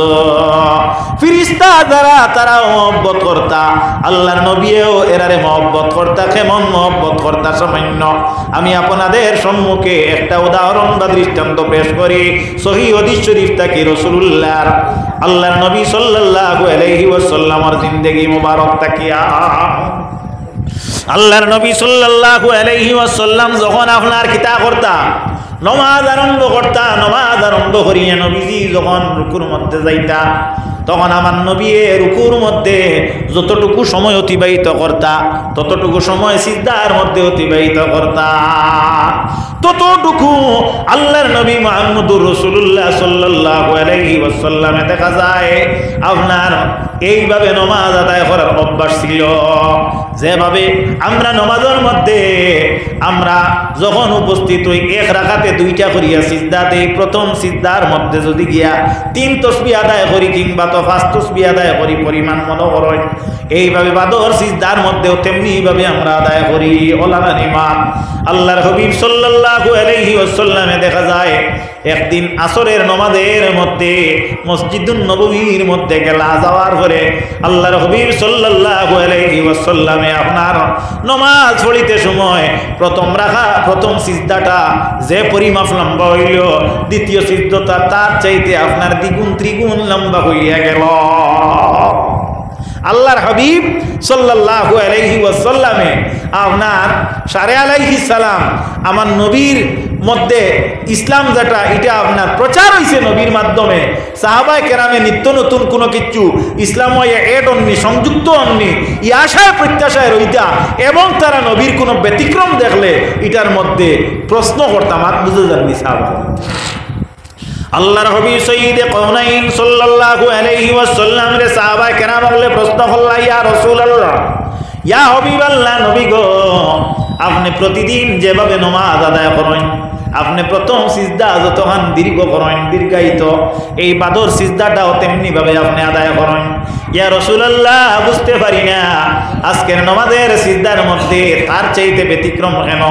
ফিরিস্তা যারা তারাও মহব্বত করতা, আল্লাহর নবীও এরারে মহব্বত করতা। কেমন মহব্বত করতা সামান্য আমি আপনাদের সম্মুখে একটা উদাহরণ বা দৃষ্টান্ত পেশ করি। সহিহ হাদিস শরীফ থেকে রাসূলুল্লাহ আল্লাহর নবী সাল্লাল্লাহু আলাইহি ওয়াসাল্লামের জিন্দেগি মুবারক তাকিয়া আল্লাহর নবী সাল্লাল্লাহু আলাইহি ওয়াসাল্লাম যখন আপনার কিতা করতা, নমাজ আরম্ভ করতা, নমাজ আরম্ভ করিয়া নবীজি যখন রুকুর মধ্যে যাইতা, তখন আমার নবী রুকুর মধ্যে যতটুকু সময় অতিবাহিত করতা, ততটুকু সময় সিজদার মধ্যে অতিবাহিত করতা, ততটুকু আল্লাহর নবী মুহাম্মদুর রাসূলুল্লাহ সাল্লাল্লাহু আলাইহি ওয়াসাল্লামে দেখা যায় আপনার এইভাবে নমাজ আদায় করার অভ্যাস ছিল। যেভাবে আমরা নমাজের মধ্যে আমরা যখন উপস্থিত হই এক রাকাতে দুইটা করিয়া সিজদা দেই, প্রথম সিজদার মধ্যে যদি গিয়া 3 তাসবিহ আদায় করি কিংবা তো 5 তাসবিহ আদায় করি পরিমাণ মনে করই, এইভাবে বাদর সিজদার মধ্যেও তেমনি ভাবে আমরা আদায় করি। ওলামা ইমাম আল্লাহর হাবিব সাল্লাল্লাহু আলাইহি ওয়াসাল্লামে দেখা যায় একদিন আসরের নামাজের মধ্যে মসজিদুন নববীর মধ্যে গেলা, যাওয়ার পরে আল্লাহর হাবিব সাল্লাল্লাহু আলাইহি ওয়াসাল্লামে আপনার নামাজ পড়িতে সময় প্রথম সিজদাটা যে পরিমাপ লম্বা হইল, দ্বিতীয় সিজদাটা তার চাইতে আপনার দ্বিগুণ ত্রিগুণ লম্বা হইয়া গেল। আল্লাহর হাবিব সাল্লাল্লাহু আলাইহি ওয়াসাল্লামে আপনার সারে আলাইহিস সালাম আমার নবীর মধ্যে ইসলাম যেটা এটা আপনার প্রচার হয়েছে নবীর মাধ্যমে, সাহাবায়ে কেরামে নিত্য নতুন কোনো কিছু ইসলাম এড অননি, সংযুক্ত অননি, ই আশায় প্রত্যাশায় রইতা এবং তারা নবীর কোনো ব্যতিক্রম দেখলে এটার মধ্যে প্রশ্ন করতাম, আর বুঝে যাননি সাহাবা। আল্লাহর হাবিব সাইয়্যিদে কাউনাইন সাল্লাল্লাহু আলাইহি ওয়াসাল্লাম রে সাহাবায়ে কেরাম বলে প্রশ্ন করলা, ইয়া রাসূলুল্লাহ, ইয়া হাবিবাল্লাহ, নবী গো, আপনি প্রতিদিন যেভাবে নামাজ আদায় করেন, আপনি প্রথম সিজদা যতক্ষণ দীর্ঘ করেন, দীর্ঘায়িত, এই বাদর সিজদাটাও তেমনি ভাবে আপনি আদায় করেন। ইয়া রাসূলুল্লাহ, বুঝতে পারি না আজকের নামাজের সিজদার মধ্যে তার চাইতে ব্যতিক্রম কেন?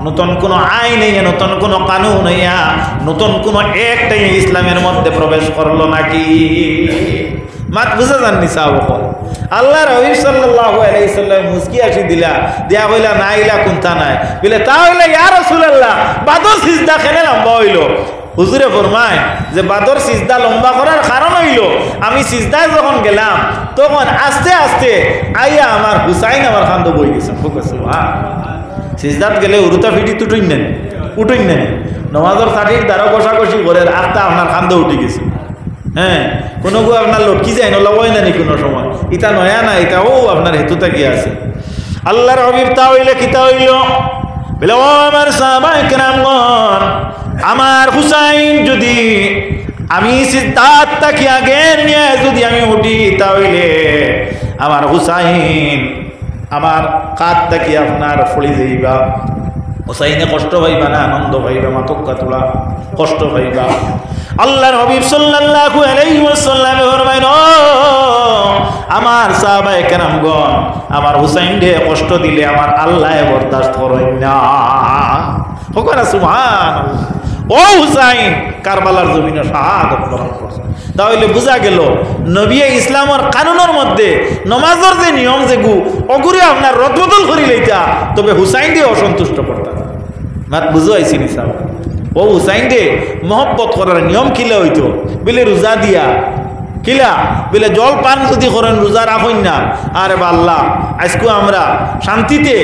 নতুন কোনো আইন হইয়া, নতুন কোনো কানুন হইয়া, নতুন কোনো একটাই ইসলামের মধ্যে প্রবেশ করলো নাকি? মাত বুঝা যাননি সাহাবা। আল্লাহর হাবিব সাল্লাল্লাহু আলাইহি সাল্লাম মুস্কি আসি দিলা, দিয়া কইলা না ইলা কোনটা নাই, বলে তা হইলা ইয়া রাসূলুল্লাহ, বাদর সিজদা কেন লম্বা হইল? হুজুরে ফরমায় যে বাদর সিজদা লম্বা করার কারণ হইল, আমি সিজদায় যখন গেলাম তখন আস্তে আস্তে আইয়া আমার হুসাইন আমার খান্দ বই গেছে। সিজদাত গেলে উরুতা ফিটি তুটুই নেন, উঠুই নেন, নমাজের সাঠির দ্বারা কষাকষি করে আস্তা আপনার খান্দ উঠে গেছে। হ্যাঁ, কোনো গো আপনার লটকি যায় না, লবই নানি কোনো সময়, ইটা নয়া না, এটা ও আপনার হেতুটা কি আছে। আল্লাহর হাবিব তা হইলে কিতা হইল, বলে ও আমার সাহাবায়ে কেরামগণ, আমার হুসাইন যদি আমি সিজদাত তাকি আগে নিয়ে যদি আমি উঠি, তাহলে আমার হুসাইন আমার কাঁধ তাকি আপনার ফলি যাইবা, হুসাইনে কষ্ট পাইবা না আনন্দ পাইবা, মাতক্কা তোলা কষ্ট পাইবা। আল্লাহর হাবিব সাল্লাল্লাহু আলাইহি ওয়াসাল্লাম ফরমাইল, আমার সাহাবায়ে কেরামগণ, আমার হুসাইন রে কষ্ট দিলে আমার আল্লাহ বরদাস্ত করেন না। হোকরা সুবহানাল্লাহ। ও হুসাইন কারবালার জমিনে শাহাদাত বরণ করছে। তাহলে বোঝা গেল নবী ইসলামের কানুনের মধ্যে নমাজের যে নিয়ম যেগু অগুরে আপনার রদবদল করি লইতা, তবে হুসাইন দিয়ে অসন্তুষ্ট করতা। মাত বুঝো আইছি নিসাব। ও হুসাইন দে মহব্বত করার নিয়ম কিলা হইতো, বলে রোজা দিয়া কিলা, বলে জল পান যদি করেন রোজা রাখুন না। আরে আল্লাহ, আজকে আমরা শান্তিতে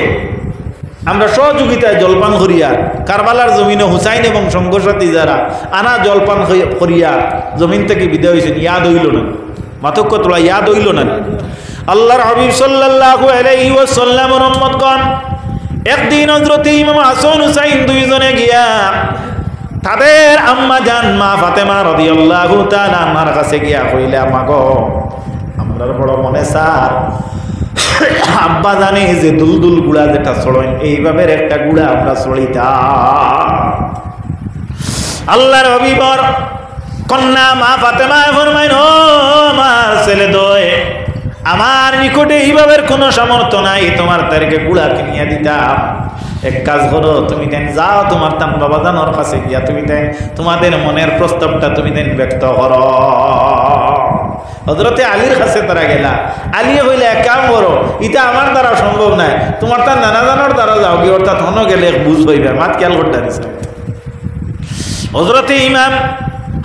আমরা সহযোগিতায় জলপান করিয়া কারবালার জমিনে হুসাইন এবং সঙ্গসাথী যারা আনা জলপান করিয়া জমিন থেকে বিদায় হয়েছেন, ইয়াদ হইল না, মাতক্য তোলা ইয়াদ হইল না। আল্লাহর হাবিব সাল্লাল্লাহু আলাইহি ওয়াসাল্লামের উম্মতগণ, একদিন হযরত ইমাম হাসান হুসাইন দুইজনে গিয়া তাদের আম্মা জান মা ফাতেমা রাদিয়াল্লাহু তাআলা আনহার কাছে গিয়া কইলা, মাগো, আমরার বড় মনে স্যার আব্বা জানে যে দুলদুল গুড়া যেটা চড়েন, এইভাবে একটা গুড়া আমরা চড়িতাম। আল্লাহর হাবিবর কন্যা মা ফাতেমা ফরমাইন, ও আমার ছেলে দয়, আমার নিকটে এইভাবে কোনো সামর্থ্য নাই, তোমার তারিখে গুড়া কিনিয়া দিতাম। এক কাজ করো, তুমি দেন যাও তোমার তান বাবা জানোর কাছে গিয়া তুমি দেন তোমাদের মনের প্রস্তাবটা তুমি দেন ব্যক্ত করো। হযরতে আলীর কাছে তারা গেলা, আলী হইলে এক কাম করো, এটা আমার দ্বারা সম্ভব নাই, তোমার তার নানা জানোর দ্বারা যাও গিয়ে, অর্থাৎ হনো গেলে বুঝ হইবে। মাত খেয়াল করতে দিছে। হযরতে ইমাম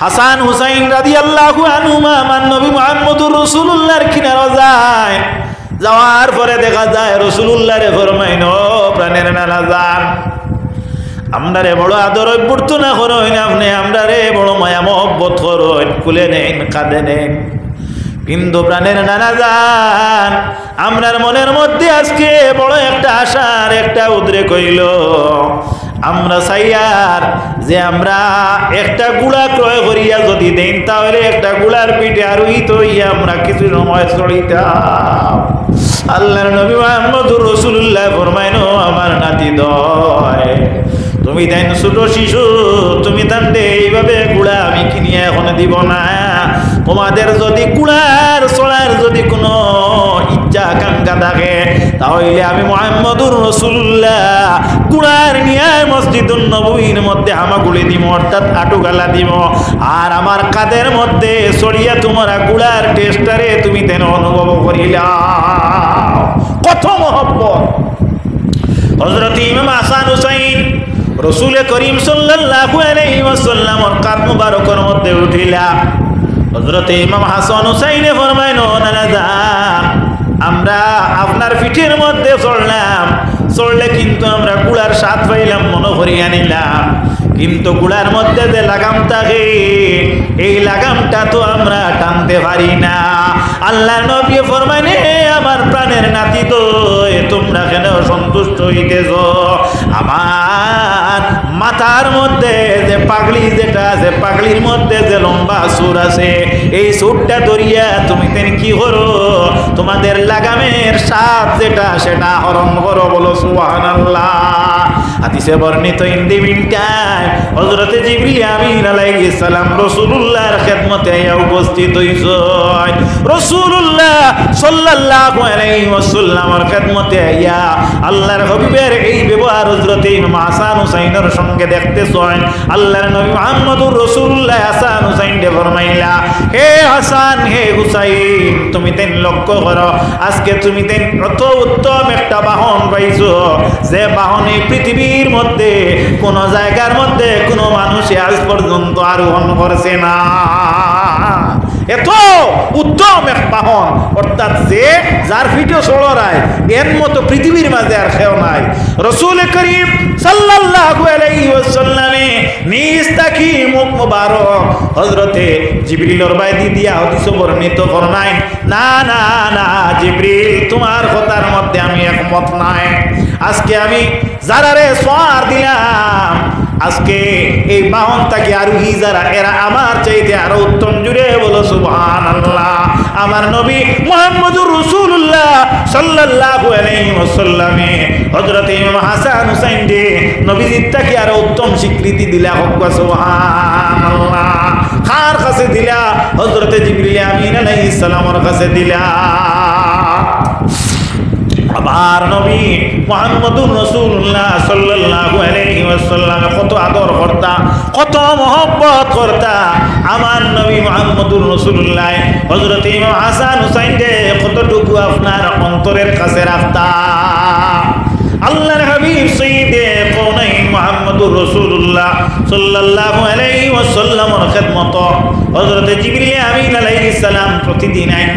হাসান হুসাইন রাদিয়াল্লাহু আনহুমা আমার নবী মুহাম্মদুর রাসূলুল্লাহর কিনারে যায়, যাওয়ার পরে দেখা যায় রাসূলুল্লাহরে ফরমাইন, ও প্রাণের নানা যান, আমরারে বড় আদর অভ্যর্থনা করেন, আপনি আমরারে বড় মায়া মহব্বত করেন, কুলে নেন, কাঁদে নেন, কিন্তু প্রাণের নানা যান, আমরার মনের মধ্যে আজকে বড় একটা আশার একটা উদ্রেক হইল। আমরা চাইয়ার যে আমরা একটা গুড়া ক্রয় করিয়া যদি দেন, তাহলে একটা গুড়ার পিঠে আরোহিত হইয়া আমরা কিছু সময় চড়িতাম। আল্লাহর নবী মুহাম্মদুর রাসূলুল্লাহ ফরমাইন, আমার নাতি দয়, তুমি দেন ছোট শিশু, তুমি তান এইভাবে গুড়া আমি কিনিয়া এখন দিব না। তোমাদের যদি গুড়ার চড়ার যদি কোনো ইচ্ছা আকাঙ্ক্ষা থাকে, তাহলে আমি মুহাম্মদুর রাসূলুল্লাহ গুড়ার নিয়ে মসজিদুন নববীর মধ্যে হামাগুড়ি দিব, অর্থাৎ আটুগালা দিব, আর আমার কাদের মধ্যে ছড়িয়া তোমরা গুড়ার টেস্টারে তুমি তেন অনুভব করিলা। কত মহব্বত! হযরত ইমাম হাসান হুসাইন রাসূল করিম সাল্লাল্লাহু আলাইহি ওয়াসাল্লামের কাঁধ মুবারকের মধ্যে উঠিলা। হযরত ইমাম হাসান হুসাইনে ফরমাইন, নানা যান, আমরা আপনার পিঠের মধ্যে চড়লাম, চড়লে কিন্তু আমরা গুড়ার স্বাদ পাইলাম, মনে করিয়া নিলাম, কিন্তু গুড়ার মধ্যে যে লাগাম থাকে এই লাগামটা তো আমরা টানতে পারি না। আল্লাহ নবী ফরমানে, আমার প্রাণের নাতি তো তোমরা কেন সন্তুষ্ট হইতেছ? আমার মাথার মধ্যে যে পাগড়ি যেটা আছে, পাগড়ির মধ্যে যে লম্বা সুর আছে, এই সুরটা ধরিয়া তুমি তেন কি করো? তোমাদের লাগামের স্বাদ যেটা সেটা হরণ করো। বলো সুবহানাল্লাহ। হাদিসে বর্ণিত ইন দি মিন টাইম হযরতে জিবরিল আমিন আলাইহিস সালাম রাসূলুল্লাহর খেদমতে আইয়া উপস্থিত হইছেন। রাসূলুল্লাহ সাল্লাল্লাহু আলাইহি ওয়াসাল্লামের খেদমতে আইয়া আল্লাহর হাবিবের এই ব্যবহার হযরতে ইমাম হাসান হুসাইনের সঙ্গে দেখতেছেন। আল্লাহর নবী মুহাম্মদুর রাসূলুল্লাহ হাসান হুসাইনকে ফরমাইলা, হে হাসান, হে হুসাইন, তুমি তেন লক্ষ্য করো, আজকে তুমি তেন কত উত্তম একটা বাহন পাইছো, যে বাহনে পৃথিবীর মধ্যে কোন জায়গার মধ্যে কোনো মানুষে আজ পর্যন্ত আরোহণ করছে না। এত উত্তম এক বাহন, অর্থাৎ যে যার ভিডিও চড়ায় এর মতো পৃথিবীর মাঝে আর কেউ নাই। রাসূল করিম সাল্লাল্লাহু আলাইহি ওয়াসাল্লামে নিজ তাকি মুখ মুবারক হযরতে জিবরিলের বাইদি দিয়া হাদিস বর্ণিত ফরমায়, না না না জিবরিল, তোমার কথার মধ্যে আমি একমত নাই। আজকে আমি যারারে সওয়ার দিলাম, আজকে এই বাহন থেকে আরোহী যারা, এরা আমার চাইতে আরো উত্তম। জুড়ে বলো সুবহানাল্লাহ। আমার নবী মুহাম্মদুর রাসূলুল্লাহ সাল্লাল্লাহু আলাইহি ওয়াসাল্লামে হযরতে ইমাম হাসান হুসাইন দে নবীজির থেকে আরো উত্তম স্বীকৃতি দিলা। হোক সুবহানাল্লাহ। কার কাছে দিলা? হযরতে জিবরিল আমিন আলাইহিস সালামের কাছে দিলা। আমার নবী মুহাম্মদুর রাসূলুল্লাহ সাল্লাল্লাহু আলাইহি ওয়াসাল্লাম কত আদর করতা, কত মহব্বত করতা। আমার নবী মুহাম্মদুর রাসূলুল্লাহ হযরত ইমাম হাসান হুসাইনকে কতটুকু আপনার অন্তরের কাছে রাখতা। আল্লাহর হাবিব সাইয়্যিদে কওনাইন মুহাম্মদুর রাসূলুল্লাহ সাল্লাল্লাহু আলাইহি ওয়াসাল্লামের খিদমত হযরত জিবরিল আমিন আলাইহিস সালাম প্রতিদিন আইন,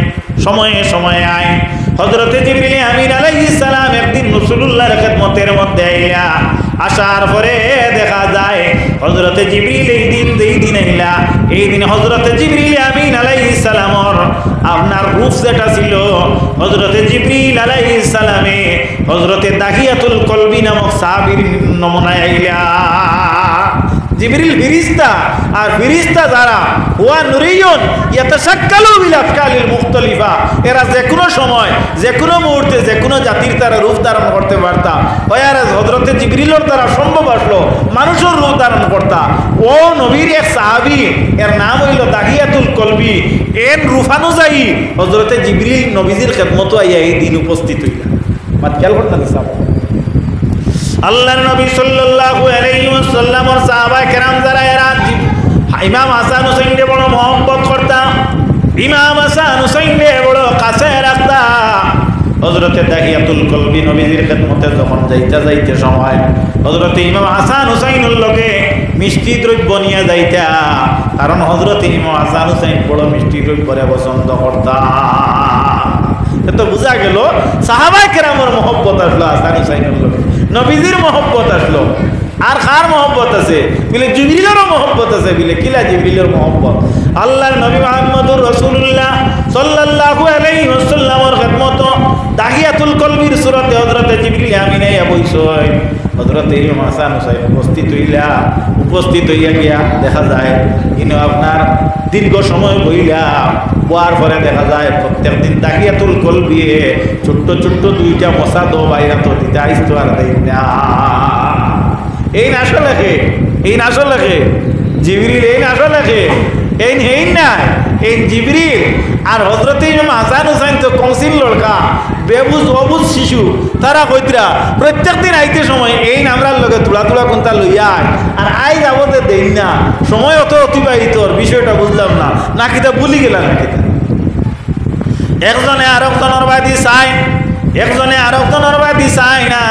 সময়ে সময়ে আইন। হযরতে জিবরিল আমিন আলাইহিস সালাম একদিন রাসূলুল্লাহর খিদমতের মধ্যে আইলা, আসার পরে দেখা যায় হযরতে জিবরিল এই দিন আইলা, এই দিন হযরতে জিবরিল আমিন আলাইহিস সালামর আপনার রূপ যেটা ছিল, হযরতে জিবরিল আলাইহিস সালামে হযরতে দাহিয়াতুল কলবি নামক সাহাবীর নমুনায় আইলা। জিবরিল ফিরিস্তা, আর ফিরিস্তা যারা ওয়া নুরিয়ুন ইয়াতাশাক্কালু বিল আফকালিল মুখতালিফা, এরা যে কোনো সময় যে কোনো মুহূর্তে যে কোনো জাতির তারা রূপ ধারণ করতে পারতা। আর হযরতে জিবরিলের দ্বারা সম্ভব আসলো মানুষের রূপ ধারণ করতা। ও নবীর এক সাহাবী, এর নাম হইল দাহিয়াতুল কলবি, এর রূপানুযায়ী হযরতে জিবরিল নবীজির খেদমত আইয়া এই দিন উপস্থিত হইলা। বাদ খেয়াল করতেন সাহাবা, আল্লাহর নবী সাল্লাল্লাহু আলাইহি ওয়াসাল্লামের সাহাবায়ে কেরাম যারা, এরা ইমাম হাসান হুসাইনকে বড় মহব্বত করতা, ইমাম হাসান হুসাইনকে বড় কাছে রাখতা। হযরতে দাহিয়াতুল কলবি নবীজির খেদমতে যখন যাইতে সময় হযরতে ইমাম হাসান হুসাইনের লগে মিষ্টি দ্রব্য নিয়ে যাইতা, কারণ হযরতে ইমাম হাসান হুসাইন বড় মিষ্টি দ্রব্যরে পছন্দ করতা। তো বোঝা গেল সাহাবায়ে কেরামের মহব্বত আসলো হাসান হুসাইনের লগে, নবীজির মহব্বত আসলো। আর কার মহব্বত আছে বলে জিবরিলেরও মহব্বত আছে, বলে কিলা জিবরিলের মহব্বত। আল্লাহর নবী মুহাম্মদুর রাসূলুল্লাহ সাল্লাল্লাহু আলাইহি ওয়াসাল্লামের খিদমত দাহিয়াতুল কলবির সূরতে হযরতে জিবরিল আমিন আইয়া বইসয়। হযরতে ইমাম হাসান হুসাইন উপস্থিত হইয়া গিয়া দেখা যায় ইনো আপনার দীর্ঘ সময় বইলা বোয়ার পরে দেখা যায় প্রত্যেক দিন দাহিয়াতুল কলবি ছোট্ট ছোট্ট দুইটা মশা দো বাইরা তো দিতে আইতো আর দেই না। এই নাশো লেখে, এই নাশো লেখে জিবরিল, এই নাশো লেখে এই নাই, এই জিবরিল আর হযরতে ইমাম হাসান হুসাইন তো কমসিল লড়কা, বেবুজ অবুজ শিশু, তারা কইতরা প্রত্যেক দিন আইতে সময় এই নামরার লগে তুলা তুলা কোনটা লইয়া আর আই যাবতে দেই না। সময় অত অতিবাহিত, বিষয়টা বুঝলাম না, নাকি তা ভুলি গেলাম নাকি তা। একজনে আরেকজনের বাদি চাই, একজনে আরেকজনের বাদি চাই না,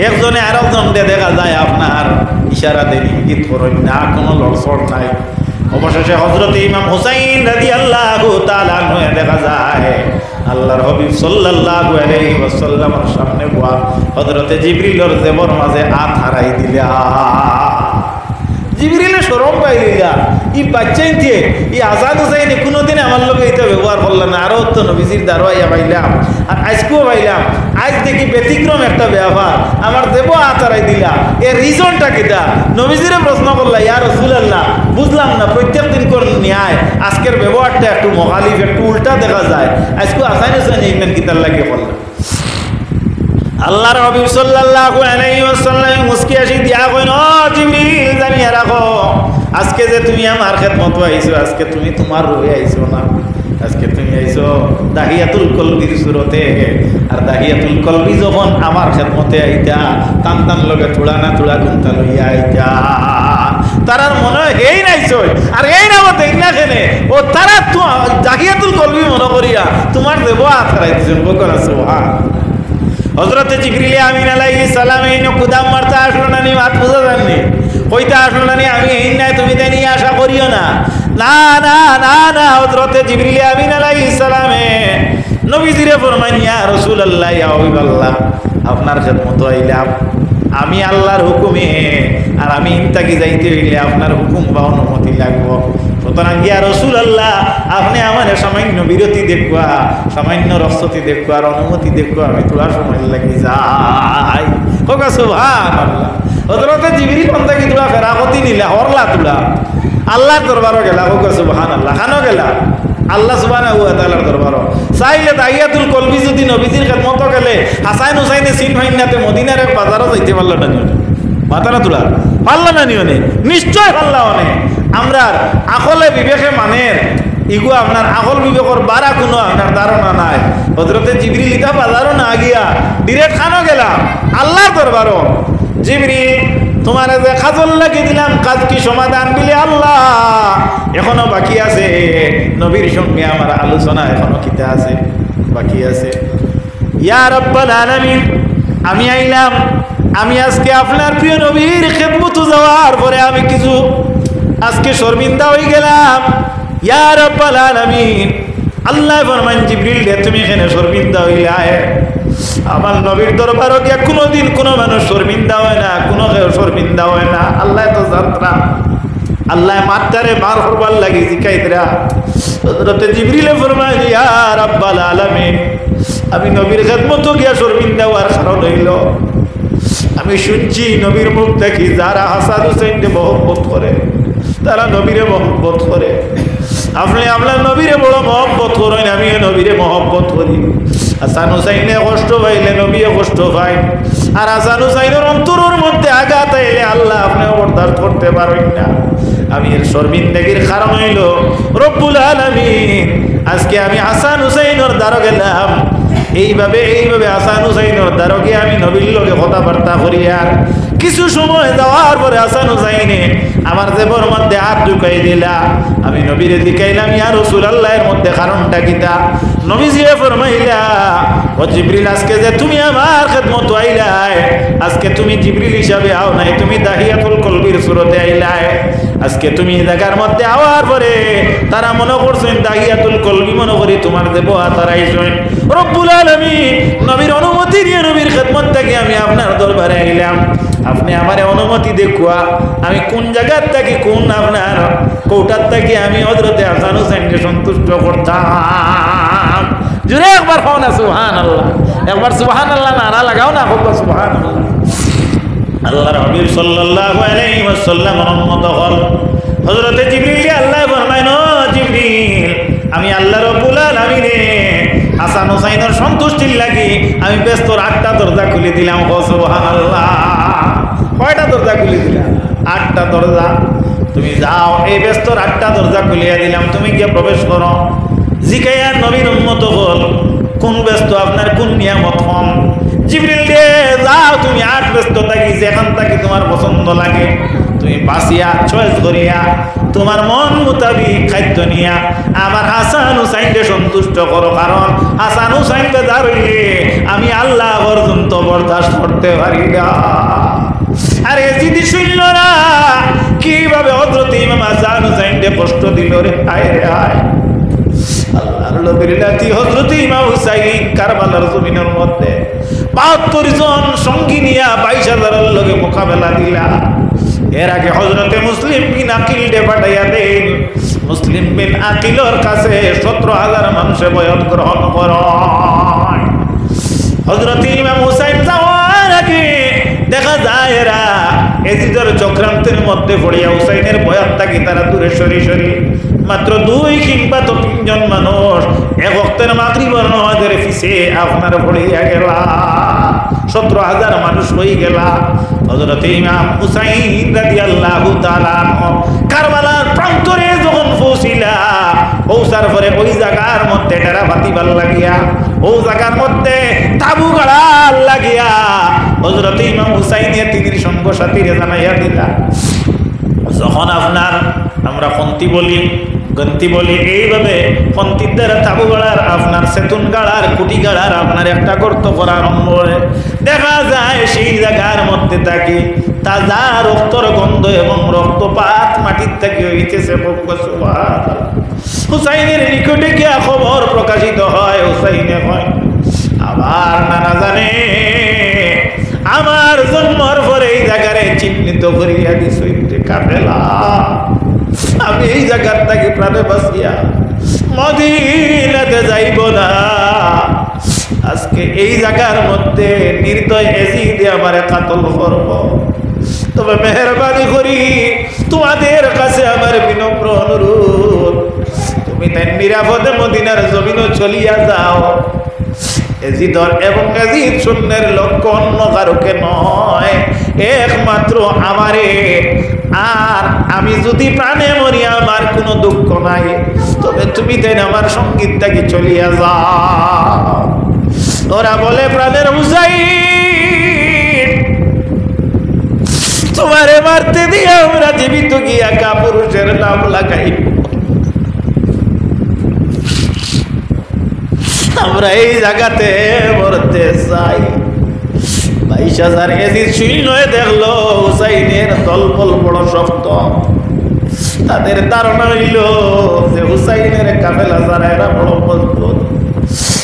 একজনে আরেকজনকে দেখা যায় আপনার ইশারা দেন, ইঙ্গিত করেন না, কোনো লড়ছড় নাই। অবশেষে হযরত ইমাম হুসাইন রাদিয়াল্লাহু তাআলা আনহু দেখা যায় আল্লাহর হাবিব সাল্লাল্লাহু আলাইহি ওয়াসাল্লামের সামনে বয়া হযরত জিবরিলের জেবর মাঝে হাত হারাই দিলা। জিবরিলে শরম পাইলিলা ই বাচ্চাই দিয়ে ই আজাদ হুসাইনে কোনোদিন আমার লোক এটা ব্যবহার করলাম না, আরও তো নবীজির দারোয়াইয়া পাইলাম আর আজকেও পাইলাম। আজ দেখি ব্যতিক্রম একটা ব্যবহার আমার দেব আতারাই দিলা, এর রিজনটা কিটা? নবীজিরে প্রশ্ন করলা, ইয়া রাসূলুল্লাহ বুঝলাম না, প্রত্যেক দিন কোন ন্যায় আজকের ব্যবহারটা একটু মুখালিফ, একটু উল্টা দেখা যায়। আজকেও আসাইন হুসাইন ইমান কিতার লাগে করলাম। আল্লাহর হাবিব সাল্লাল্লাহু আলাইহি ওয়াসাল্লাম মুস্কি হাসি দিয়া কইন, ও জিবরিল জানিয়া রাখো আজকে যে তুমি আমার খেদমত আইছো, আজকে তুমি তোমার রূহে আইছো না, আজকে তুমি আইছো দাহিয়াতুল কলবির সুরতে। আর দাহিয়াতুল কলবি যখন আমার খেদমতে আইতা টান টান লগে থোড়া না থোড়া গুনতা লইয়া আইতা, তারার মনে হয় এই নাইছো আর এই নামতে না খেনে ও তারা দাহিয়াতুল কলবি মনে করিয়া তোমার দেব আথারাই দিছেন। বকরা সুবহান। হযরত জিবরিল আমিন আলাইহিস সালাম এই কুদাম মারতে আসলো না, নি মাত বুঝা জাননি কইতা আসলো না, নি আমি এই নাই তুমি তাই নিয়ে আশা করিও না। না না না না, হযরত জিবরিল আমিন আলাইহিস সালামে নবীজিরে ফরমাইন, ইয়া রাসূলুল্লাহ ইয়া হাবিবাল্লাহ আপনার খেদমত আইলাম আমি আল্লাহর হুকুমে, আর আমি ইনতাকি যাইতে হইলে আপনার হুকুম বা অনুমতি লাগবো। সুতরাং ইয়া রাসূলুল্লাহ আপনি আমার সামান্য বিরতি দেখবা, সামান্য রসতি দেখবা আর অনুমতি দেখবা, আমি তোলা সময় লাগি যাই। হোক সুবহানাল্লাহ। হযরত জিবরিল বন্দাকে তোলা ফেরাকতি নিলা হরলা তোলা আল্লাহর দরবারও গেলা। হোক সুবহানাল্লাহ। খানো গেলা আল্লাহ সুবহানাহু ওয়া তাআলার দরবারও। চাইলে দাহিয়াতুল কলবি যদি নবীজির খেদমত গেলে হাসান হুসাইনে সিন ভাইনাতে মদিনার এক বাজারও যাইতে পারল না, মাথাটা তোলা পারল না নিয়নে, নিশ্চয় পারলা অনেক। আমরা আকলে বিবেকে মানের ইগু আপনার আকল বিবেকর বারা কোনো আপনার ধারণা নাই। হযরতে জিবরিল ইতা বাজারও না গিয়া ডিরেক্ট খানো গেলাম আল্লাহর দরবারও। জিবরিল তোমার যে কাজল লাগিয়ে দিলাম কাজ কি সমাধান বিলে আল্লাহ এখনো বাকি আছে, নবীর সঙ্গে আমার আলোচনা এখনো কিতা আছে বাকি আছে। ইয়া রাব্বাল আলামিন আমি আইলাম, আমি আজকে আপনার প্রিয় নবীর খেদমত যাওয়ার পরে আমি কিছু আজকে শর্মিন্দা হয়ে গেলাম। ইয়া রাব্বাল আলামিন আল্লাহ ফরমান জিবরিল রে তুমি এখানে শর্মিন্দা হইলা, আমার নবীর দরবারও গিয়া কোনোদিন কোনো মানুষ শর্মিন্দা হয় না, কোনো শর্মিন্দা হয় না। আল্লাহ তো যাত্রা আল্লাহ মাত্রারে মার করবার লাগি জিকাইতরা। হযরত জিবরিলে ফরমান ইয়া রাব্বাল আলামিন আমি নবীর খেদমত গিয়া শর্মিন্দা হওয়ার কারণ হইল আমি শুনছি নবীর মুখ দেখি যারা হাসান হুসাইনকে মহব্বত করে তারা নবীরে মহব্বত করে। আপনি আপনার নবীরে বড় মহব্বত করেন, আমিও নবীরে মহব্বত করি। হাসান হুসাইনে কষ্ট পাইলে নবীও কষ্ট পাই, আর হাসান হুসাইনের অন্তরের মধ্যে আঘাত আইলে আল্লাহ আপনি বরদাস্ত করতে পারেন না। আমি এর শর্মিন্দগির কারণ হইল রব্বুল আলামিন আজকে আমি হাসান হুসাইনের দ্বারা গেলাম, এইভাবে হাসান হুসাইনের দ্বারা গিয়ে আমি নবীর লগে কথাবার্তা করি। আর কিছু সময় যাওয়ার পরে হাসান হুসাইনে আমার জেবর মধ্যে হাত ঢুকাই দিলা। আমি নবীরে দিকাইলাম ইয়া রাসূলুল্লাহ এর মধ্যে কারণটা কিতা? নবীজি ফরমাইলা ও জিবরিল আজকে যে তুমি আমার খেদমত আইলাই, আজকে তুমি জিবরিল হিসাবে আও নাই, তুমি দাহিয়াতুল কলবির সুরতে আইলাই। আজকে তুমি জায়গার মধ্যে আওয়ার পরে তারা মনে করছেন দাহিয়াতুল কলবি মনে করি তোমার দেব তারাইছেন। রব্বুল আলামিন নবীর অনুমতি নিয়ে নবীর খেদমত থেকে আমি আপনার দরবারে আইলাম, আপনি আমার অনুমতি দেখুয়া আমি কোন জায়গার থেকে কোন আপনার কৌটার থেকে আমি হযরতে হাসান হুসাইনকে সন্তুষ্ট করতাম। জুড়ে একবার হও না সুবহানাল্লাহ, একবার সুবহানাল্লাহ নারা লাগাও না, হোক সুবহানাল্লাহ। আল্লাহর হাবিব সাল্লাল্লাহু আলাইহি ওয়াসাল্লাম রহমত হল হযরতে জিবরিল আল্লাহ ফরমাইন ও জিবরিল আমি আল্লাহ রাব্বুল আলামিনে হাসান হুসাইনের সন্তুষ্টির লাগি আমি ব্যস্ত 8টা দরজা খুলে দিলাম। সুবহানাল্লাহ। কয়টা দরজা খুলে দিলাম? 8টা দরজা। তুমি যাও এই ব্যস্ত 8টা দরজা খুলিয়া দিলাম, তুমি গিয়ে প্রবেশ করো। জিকাইয়া নবীর উম্মত হল কোন ব্যস্ত আপনার কোন নিয়ামত কম? জিবরিল রে যাও তুমি 8 ব্যস্ত থাকি যেখান থাকি তোমার পছন্দ লাগে তুমি বাসিয়া চয়েস করিয়া তোমার মন মোতাবিক খাদ্য নিয়া আমার হাসান হুসাইনকে সন্তুষ্ট করো, কারণ হাসান হুসাইনকে দাঁড়িয়ে আমি আল্লাহ পর্যন্ত বরদাস্ত করতে পারি না। আরে যদি শুনল না কিভাবে হযরত ইমাম হাসান হুসাইনকে কষ্ট দিল রে, হায় রে হায়। আল্লাহর নবীর নাতি হযরত ইমাম হুসাইন কারবালার জমিনের মধ্যে ৭২ জন সঙ্গী নিয়া ২২,০০০ লোকে মোকাবেলা দিলা। এর আগে হযরতে মুসলিম বিন আকিল ডে পাঠাইয়া দেন। মুসলিম বিন আকিলর কাছে ১৭,০০০ মানুষে বয়াত গ্রহণ কর। হযরত ইমাম হুসাইন যাওয়ার আগে দেখা যায় এরা এজিদের চক্রান্তের মধ্যে পড়িয়া হুসাইনের বয়াতটাকে তারা দূরে সরি সরি মাত্র ২ কিংবা ৩ জন মানুষ এক ওয়াক্তের মাগরিবের নামাজের পিছে আপনার পড়িয়া গেলা। ১৭,০০০ মানুষ হয়ে গেলা। হযরত ইমাম হুসাইন রাদিয়াল্লাহু তাআলা কারবালার প্রান্তরে যখন পৌঁছিলা, পৌঁছার পরে ওই জায়গার মধ্যে ডেরা বাতিবার লাগিয়া, ওই জায়গার মধ্যে তাবু গাড়ার লাগিয়া হযরত ইমাম হুসাইনের তিনির সঙ্গ সাথীরে জানাইয়া দিলা, যখন আপনার আমরা পন্থী বলি গন্তি বলি, এইভাবে পন্থীর দ্বারা তাবু গাড়ার আপনার সেতুন গাড়ার কুটি গাড়ার আপনার একটা গর্ত করা আরম্ভ করে দেখা যায় সেই জায়গার মধ্যে থাকি তাজা রক্তর গন্ধ এবং রক্তপাত মাটির থেকে হইতেছে। হুসাইনের নিকটে গিয়া খবর প্রকাশিত হয়, হুসাইনে হয় আবার নানা জানে আমার জন্মর পরে এই জায়গারে চিহ্নিত করিয়া দিছে কাফেলা। আমি এই জায়গার থেকে প্রাণে বাঁচিয়া মদিনাতে যাইব না। আজকে এই জায়গার মধ্যে নির্দয় এজিদে আমারে কাতল করব। তবে মেহরবানি করি তোমাদের কাছে আমার বিনম্র অনুরোধ, তুমি তাই নিরাপদে মদিনার জমিনও চলিয়া যাও। এজিদর এবং এজিদ শূন্যের লক্ষ্য অন্য কারোকে নয়, একমাত্র আমারে। আর আমি যদি প্রাণে মরি আমার কোনো দুঃখ নাই, তবে তুমি তাই আমার সঙ্গীতটাকে চলিয়া যাও। ওরা বলে প্রাণের হুসাইন তোমারে মারতে দিয়ে আমরা জীবিত গিয়া কাপুরুষের নাম লাগাই, আমরা এই জায়গাতে মরতে চাই। ২২,০০০ এজিদ সৈন্য দেখলো হুসাইনের দলবল বড় শক্ত। তাদের ধারণা হইল যে হুসাইনের কাফেলা যারা এরা বড় মজবুত।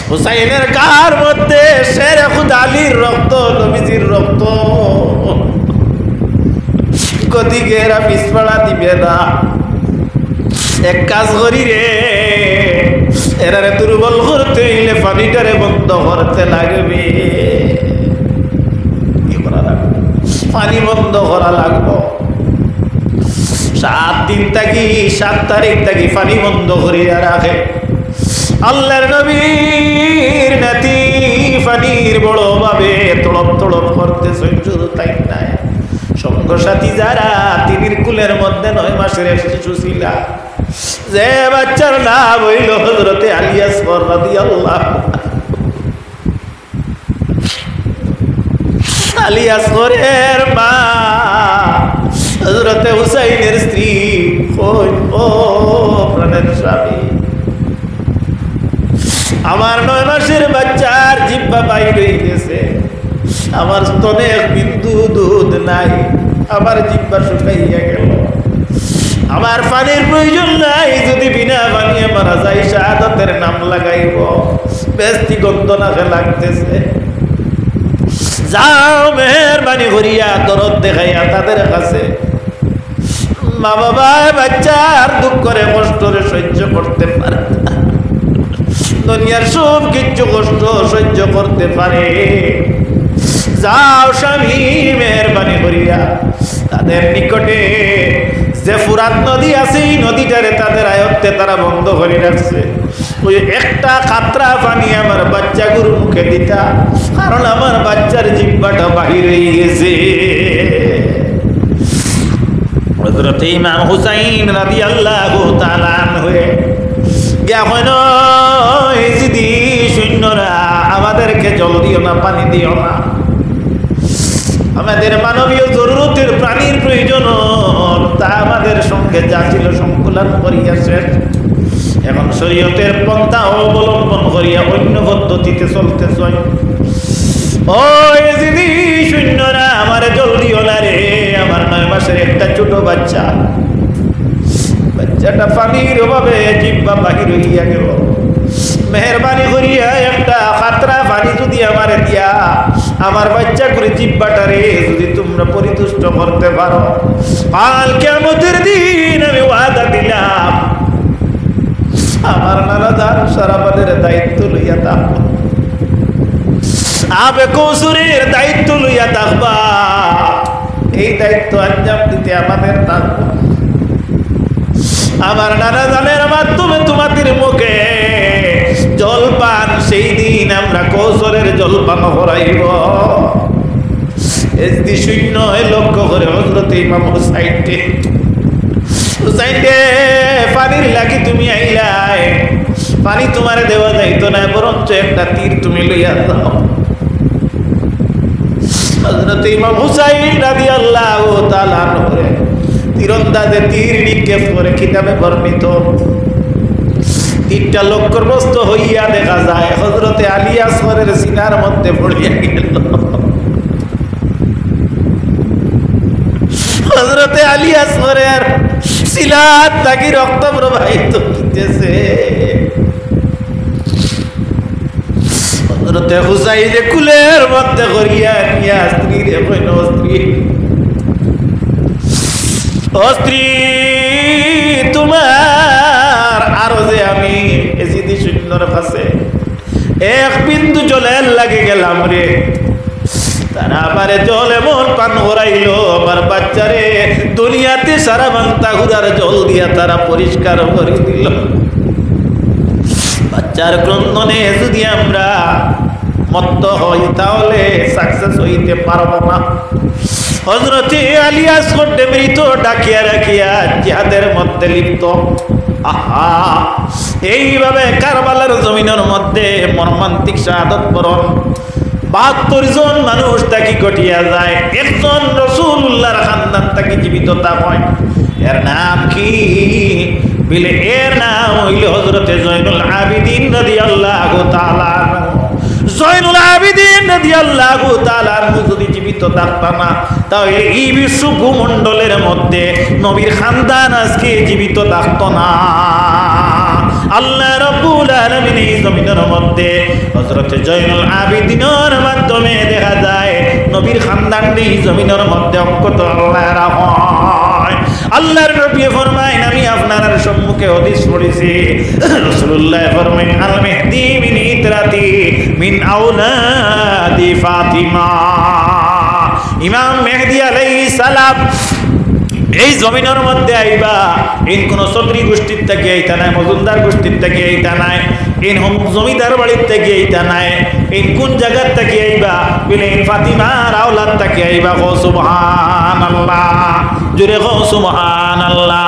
হুসাইনের গার মধ্যে শের খুদ আলীর রক্ত, নবীজির রক্ত, গদিকে এরা পিছপাড়া দিবে না। এক কাজ করি রে, এরারে দুর্বল করতে হইলে পানিটারে বন্ধ করতে লাগবে। কি করা লাগবে? পানি বন্ধ করা লাগবে। ৭ দিন থাকি ৭ তারিখ থাকি পানি বন্ধ করিয়া রাখে। আল্লাহর নবীর নাতি পানির বড় ভাবে তড়প তড়প করতেছে, শুধু তাই নাই সঙ্গ সাথী যারা তিনির কুলের মধ্যে ৯ মাসের শিশু ছিল, যে বাচ্চার নাম হইল হযরতে আলী আসগর রাদিয়াল্লাহু আলী আসগরের মা হযরতে হুসাইনের স্ত্রী। ও প্রাণের স্বামী, আমার ৯ মাসের বাচ্চার জিহ্বা বাইর হয়ে গেছে, আমার স্তনে এক বিন্দু দুধ নাই, আমার জিহ্বা শুকাইয়া গেল, আমার পানির প্রয়োজন নাই, যদি বিনা পানিয়ে মারা যায় শাহাদাতের নাম লাগাইব, বেস্তি গন্ধ নাকে লাগতেছে। যাও মেহরবানি করিয়া দরদ দেখাইয়া তাদের কাছে। মা বাবা বাচ্চার দুঃখ করে কষ্টরে সহ্য করতে পারে না, দুনিয়ার সব কিছু কষ্ট সহ্য করতে পারে। যাও স্বামী মেহরবানি করিয়া তাদের নিকটে যে ফুরাত নদী আছে এই নদীটারে তাদের আয়ত্তে তারা বন্ধ করে রাখছে, ওই একটা কাতরা পানি আমার বাচ্চা গুরু মুখে দিতা, কারণ আমার বাচ্চার জিহ্বাটা বাহির হয়ে গেছে। হযরত ইমাম হুসাইন রাদিয়াল্লাহু তাআলা আনহু এখন এজিদি সৈন্যরা আমাদেরকে জল দিও না, পানি দিও না, আমাদের মানবীয় জরুরতের প্রাণীর প্রয়োজন তা আমাদের সঙ্গে যা ছিল সংকুলন করিয়া শেষ। এখন শরীয়তের পন্থা অবলম্বন করিয়া অন্য পদ্ধতিতে চলতে চাই। ও এজিদি সৈন্যরা আমারে জল দিও না রে, আমার ৯ মাসের একটা ছোট বাচ্চা জিব্বা বাহির হইয়া গেল। মেহরবানি করিয়া একটা খাতরা পানি যদি আমার দিয়া আমার বাচ্চা করে জিব্বাটারে যদি তোমরা পরিতুষ্ট করতে পারো, কাল কিয়ামতের দিন আমি ওয়াদা দিলাম আমার নানা দান সারাবাদের দায়িত্ব লইয়া থাকবো, আবে কৌসুরের দায়িত্ব লইয়া থাকবা। এই দায়িত্ব আঞ্জাম দিতে আমাদের থাকবো। আমার নানা দানের মাধ্যমে তোমাদের মুখে জলপান সেই দিন আমরা কৌশলের জলপান হরাইব। এসদি শূন্য লক্ষ্য করে হযরত ইমাম হুসাইনকে পানির লাগি তুমি আইলাই, পানি তোমারে দেওয়া যাইতো না, বরঞ্চ একটা তীর তুমি লইয়া যাও। হযরত ইমাম হুসাইন রাদিয়াল্লাহু তাআলা আনহু তীরন্দাজে তীর নিক্ষেপ করে কিতাবে বর্ণিত তীরটা লক্ষ্যগ্রস্ত হইয়া দেখা যায় হযরতে আলী আসগরের সিনার মধ্যে পড়িয়া গেল। হযরতে আলী আসগরের সিলাত থাকি রক্ত প্রবাহিত হইতেছে। হযরতে হুসাইন কুলের মধ্যে করিয়া নিয়া স্ত্রী রে কইল, স্ত্রী তোমার আরো যে আমি এসিদি শূন্যর কাছে এক বিন্দু জলের লাগে গেলাম রে, তারা আমারে জল এমন পান করাইল আমার বাচ্চারে দুনিয়াতে সারা বান্তা ঘুরার জল দিয়া তারা পরিষ্কার করে দিল। বাচ্চার ক্রন্দনে যদি আমরা মত্ত হই তাহলে সাকসেস হইতে পারবো না। হযরতে আলী আসগর মৃত ডাকিয়া রাখিয়া জিহাদের মধ্যে লিপ্ত। আহা, এইভাবে কারবালার জমিনের মধ্যে মর্মান্তিক শাহাদত বরণ ৭২ জন মানুষ তাকে ঘটিয়া যায়, একজন রাসূলুল্লাহর খানদান তাকে জীবিত হয়। এর নাম কি বলে? এর নাম হইল হযরতে জয়নুল আবিদিন রাদিয়াল্লাহু তাআলা। জয়নুল আবিদিন রাদিয়াল্লাহু তাআলা যদি জীবিত থাকতো না তাহলে এই বিশ্ব ভূমণ্ডলের মধ্যে নবীর খানদান আজকে জীবিত থাকতো না। আল্লাহ রাব্বুল আলামিন এই জমিনের মধ্যে হযরত জয়নুল আবিদিনের মাধ্যমে দেখা যায় নবীর খানদান এই জমিনের মধ্যে অক্ষত আল্লাহ রাখয়। আল্লাহর নবী ফরমায়, আমি আপনার সম্মুখে হাদিস পড়েছি, রাসূলুল্লাহ ফরমায়, আল মেহদি মিন ইতরাতি মিন আওলাদি ফাতিমা। ইমাম মেহদি আলাইহিস সালাম এই জমিনের মধ্যে আইবা, ইন কোন চৌধুরী গোষ্ঠীর থেকে এইটা নাই, মজুমদার গোষ্ঠীর থেকে এইটা নাই, ইন জমিদার বাড়ির থেকে এইটা নাই, ইন কোন জায়গার থেকে আইবা বলে ইন ফাতিমার আওলাদ থেকে আইবা। গো সুবহানাল্লাহ, জোরে গো সুবহানাল্লাহ।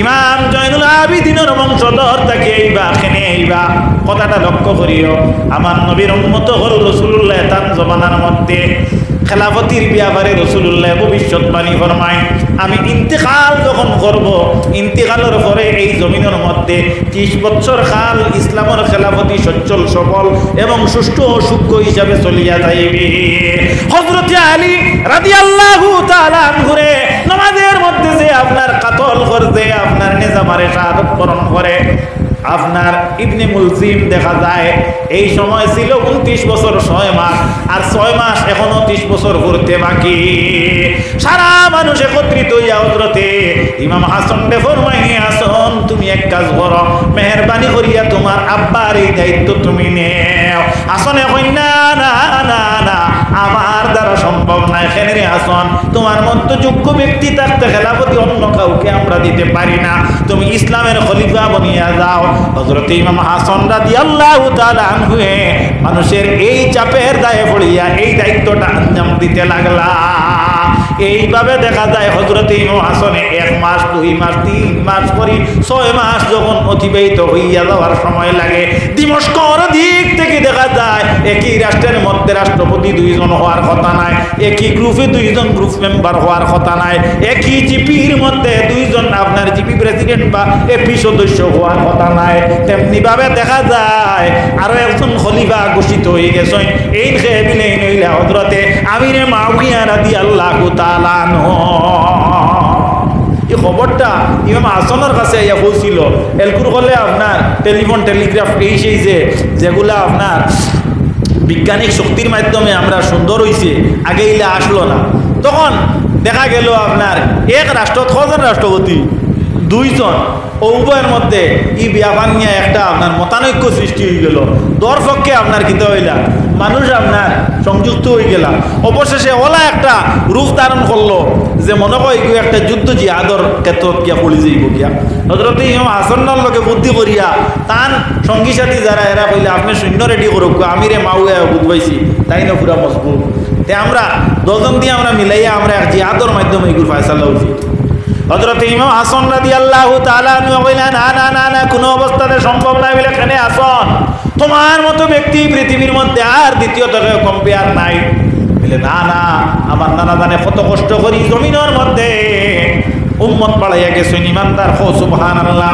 ইমাম জয়নুল আবিদিনের বংশধর থেকে আইবা, কেনে আইবা কথাটা লক্ষ্য করিও। আমার নবীর উম্মত হল রাসূলুল্লাহ তার জমানার মধ্যে খেলাফতির ব্যাপারে রাসূলুল্লাহ ভবিষ্যৎবাণী ফরমায়, আমি ইন্তেকাল যখন করব, ইন্তেকালের পরে এই জমিনের মধ্যে 30 বছর কাল ইসলামের খেলাফতি সচ্ছল সফল এবং সুষ্ঠু ও সূক্ষ্ম হিসাবে চলিয়া যাইবে। হযরতে আলী রাদিয়াল্লাহু তাআলা আনহুরে নামাজের মধ্যে যে আপনার কাতল করতে আপনার নিজামারে শাহাদাত বরণ করে আপনার ইবনে মুলজিম দেখা যায় এই সময় ছিল 29 বছর 6 মাস, আর 6 মাস এখনো 30 বছর ঘুরতে বাকি। সারা মানুষ একত্রিত হইয়া হযরতে ইমাম হাসান রে ফরমাইনি, হাসান তুমি এক কাজ করো, মেহেরবানি করিয়া তোমার আব্বার এই দায়িত্ব তুমি নেও। হাসানে কই, না না না না, আমার দ্বারা সম্ভব না। এখানে রে হাসান, তোমার মতো যোগ্য ব্যক্তি থাকতে খেলাফতি অন্য কাউকে আমরা দিতে পারি না, তুমি ইসলামের খলিফা বনিয়া যাও। হযরত ইমাম হাসান রাদিয়াল্লাহু তাআলা আনহু মানুষের এই চাপের দায়ে পড়িয়া এই দায়িত্বটা আঞ্জাম দিতে লাগলা। এইভাবে দেখা যায় হযরত ইমাম হাসানে 1 মাস 2 মাস 3 মাস করি 6 মাস যখন অতিবাহিত হইয়া যাওয়ার সময় লাগে, দিমস্কর দিক থেকে দেখা যায় একই রাষ্ট্রের মধ্যে রাষ্ট্রপতি 2 জন হওয়ার কথা নাই, একই গ্রুপে 2 জন গ্রুপ মেম্বার হওয়ার কথা নাই, একই জিপির মধ্যে 2 জন আপনার জিপি প্রেসিডেন্ট বা এপি সদস্য হওয়ার কথা নাই। তেমনি ভাবে দেখা যায় আরো একজন খলিফা ঘোষিত হয়ে গেছে, এই খেবিলে নইলা হযরতে আমিরে মুআবিয়া রাদিয়াল্লাহু তাআলা আনহু। এই খবরটা ইমাম হাসানের কাছে ইয়া পৌঁছিল এলকুর হলে আপনার টেলিফোন টেলিগ্রাফ এই সেই যেগুলা আপনার বিজ্ঞানিক শক্তির মাধ্যমে আমরা সুন্দর হইছে আগে ইলে আসলো না, তখন দেখা গেল আপনার এক রাষ্ট্র কজন রাষ্ট্রপতি, দুইজন, উভয়ের মধ্যে ই বিয়া ভাঙিয়া একটা আপনার মতানৈক্য সৃষ্টি হয়ে গেল। দর পক্ষে আপনার কিতে হইলা মানুষ আপনার সংযুক্ত হয়ে গেলা। অবশেষে ওলা একটা রূপ ধারণ করলো যে মনে হয় কেউ একটা যুদ্ধ জিহাদর ক্ষেত্রত গিয়া পড়ি যাইব গিয়া। হযরত ইমাম হাসানের লোকে বুদ্ধি করিয়া তান সঙ্গী সাথী যারা এরা কইলে আপনি সৈন্য রেডি করুক, আমি রে মাউ বুঝবাইছি তাই না পুরা মজবুত। তে আমরা দশজন দিয়ে আমরা মিলাইয়া আমরা এক জিহাদর মাধ্যমে এগুলো ফায়সালা উচিত। হযরত ইমাম হাসান রাদিয়াল্লাহু তাআলা আনহু কইলেন না না না না কোনো অবস্থাতে সম্ভব না, বলে এখানে আসন তোমার মতো ব্যক্তি পৃথিবীর মধ্যে আর দ্বিতীয় থেকে কম্পেয়ার নাই। বলে না না, আমার নানা জানে কত কষ্ট করি জমিনের মধ্যে উম্মত বাড়াইয়া গেছেন ইমানদার হো সুবহানাল্লাহ।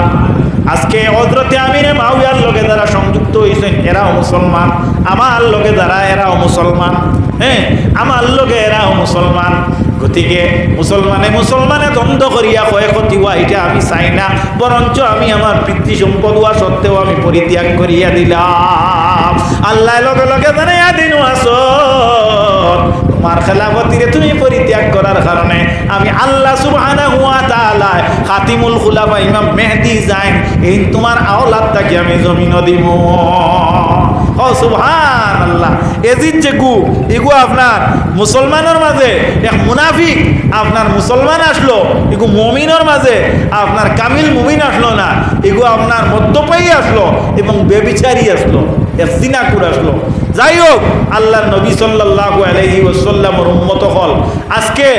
আজকে হযরতে আমিরে মাউয়ার লগে যারা সংযুক্ত হয়েছেন এরাও মুসলমান, আমার লগে যারা এরাও মুসলমান, হ্যাঁ আমার লগে এরাও মুসলমান। গতিকে মুসলমানে দ্বন্দ্ব করিয়া ক্ষয়ক্ষতি হওয়া এটা আমি চাই না, বরঞ্চ আমি আমার পিতৃ সম্পদ হওয়া সত্ত্বেও আমি পরিত্যাগ করিয়া দিলাম। আল্লাহ লগে লগে জানাইয়া দিন তোমার খেলাফতিরে তুমি পরিত্যাগ করার কারণে আমি আল্লাহ সুবহানাহু ওয়া তাআলা খাতিমুল খুলাফা ইমাম মেহেদী যাইন এই তোমার আওলাদটাকে আমি জমিন দিব। ও সুবহানাল্লাহ। এজিদ যে এগু আপনার মুসলমানের মাঝে এক মুনাফিক আপনার মুসলমান আসলো, এগু মুমিনের মাঝে আপনার কামিল মুমিন আসলো না, এগু আপনার মধ্যপায়ী আসলো এবং বেবিচারী আসলো, এক জিনাকুর আসলো। যাই হোক, আল্লাহর নবী সাল্লাল্লাহু আলাইহি ওয়াসাল্লামের উম্মত হল আজকে